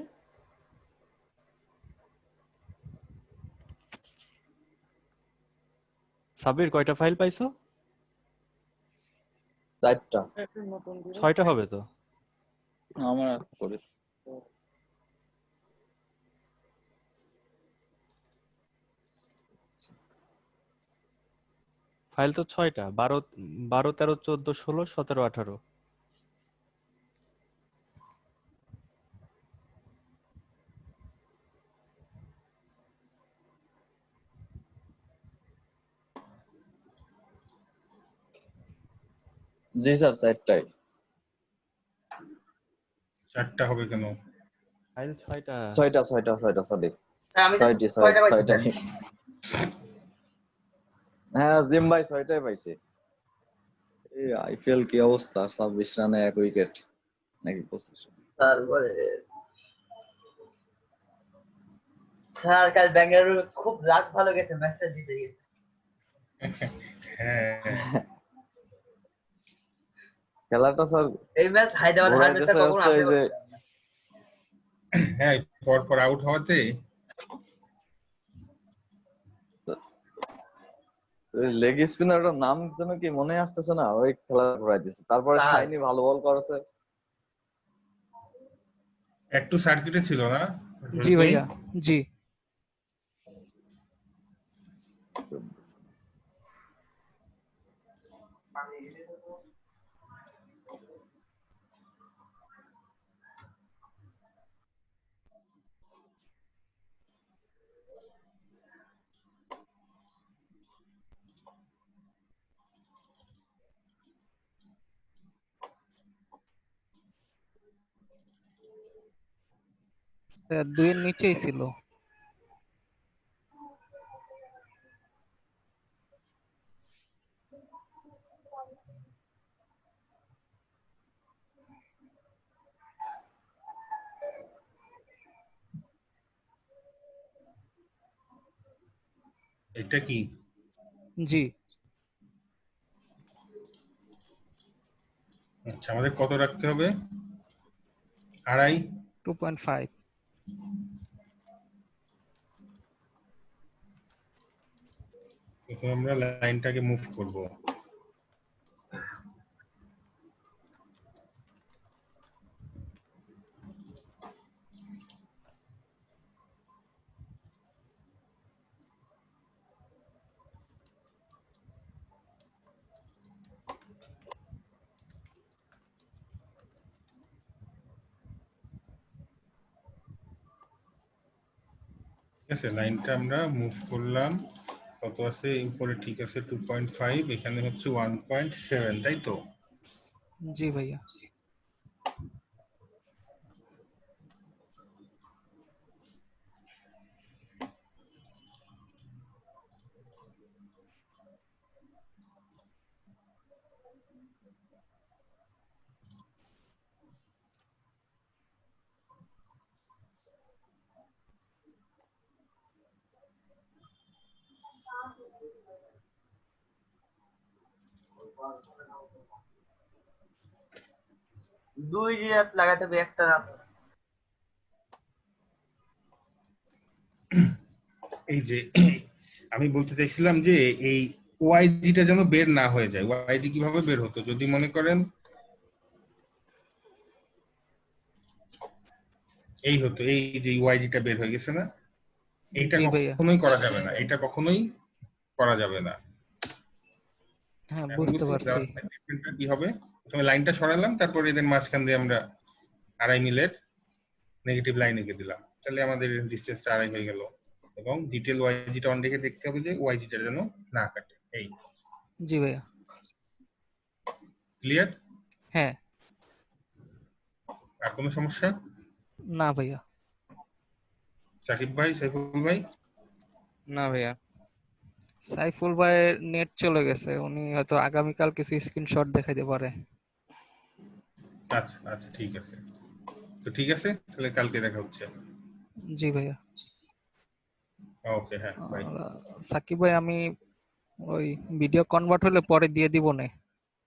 সাবির কয়টা ফাইল পাইছো? 4টা। 6টা হবে তো। আমার করে ফাইল তো 6টা, 12 13 14 16 17 18। জি স্যার, 4টাই। 4টা হবে কেন? ফাইল 6টা। 6টা সরি। হ্যাঁ, আমি তো 6টি ছয়টা পাইছি স্যার। 6টাই। হ্যাঁ জিম ভাই 6টাই পাইছে। এই আইপিএল কি অবস্থা, 26 রানে 1 উইকেট নাকি 25? তারপরে স্যার কাল বেঙ্গালুরু খুব লাক ভালো গেছে, ম্যাচটা জিতে গেছে। হ্যাঁ, খেলাটা স্যার এই ম্যাচ হায়দ্রাবাদ হারবে স্যার, ঘোরাইতেছে কখনো হচ্ছে আশা এই যে করছিলাম না। হ্যাঁ, পর পর আউট হওয়াতে লেগ স্পিনারটার নাম যেন কি মনে আসতেছে না, ওই খেলা ঘোরাইতেছে। তারপরে স্যার, শাইনি ভালো বল করেছে। একটু সার্কিটে ছিল না? জি ভাইয়া। জি। স্যার 2 এর নিচেই ছিল। এটা কি? জি আচ্ছা, আমাদের কত রাখতে হবে? আড়াই। 2.5। এখন আমরা লাইনটাকে মুভ করব। ঠিক আছে, লাইনটা আমরা মুভ করলাম। কত আছে উপরে? ঠিক আছে 2.5, এখানে হচ্ছে 1.7, তাই তো? জি ভাইয়া। দুই রিয়াক্ট লাগাতে হবে, একটা না। এই যে আমি বলতে চাইছিলাম যে এই ওয়াইজিটা যেন বের না হয়ে যায়। ওয়াইজি কিভাবে বের হতো? যদি মনে করেন এই হতো, এই যে ওয়াইজিটা বের হয়ে গেছে না, এইটা জি ভাইয়া। কখনোই করা যাবে না, এটা কখনোই করা যাবে না। হ্যাঁ এখন বুঝতে বুঝতে পারছি। পারছেন কি হবে? প্রথমে লাইনটা সরালাম, তারপর এদের মাঝখান দিয়ে আমরা 2.5 মিলের নেগেটিভ লাইন এঁকে দিলাম, তাহলে আমাদের ডিসটেন্সটা 2.5 হয়ে গেল। এবং ডিটেল ওয়াইজিটা অন রেখে দেখতে হবে যে ওয়াইজিটা যেন না কাটে। এই জি ভাইয়া। ক্লিয়ার? হ্যাঁ। আর কোনো সমস্যা? না ভাইয়া। সাকিব ভাই, সাইফুল ভাই? না ভাইয়া। সাইফুল ভাইয়ের নেট চলে গেছে, উনি হয়তো আগামীকাল কিছু স্ক্রিনশট দেখাইতে পারে। আচ্ছা আচ্ছা, ঠিক আছে। তো ঠিক আছে, তাহলে কালকে দেখা হচ্ছে। জি ভাইয়া। ওকে, হ্যাঁ, বাই। আর সাকিব ভাই আমি ওই ভিডিও কনভার্ট হলে পরে দিয়ে দিব না।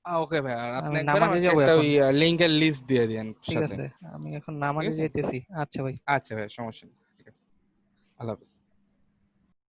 ওকে ভাই, আর আপনি আমি একবার নামাজে আমাকে যাবো একটা এখন। ওই লিংকের লিস্ট দিয়ে দেন ঠিক সাথে। আছে, আমি এখন ঠিক নামাজে আছে? যাইতেছি। আচ্ছা ভাই। আচ্ছা ভাই, সমস্যা নেই। ঠিক আছে, আল্লাহ হাফেজ।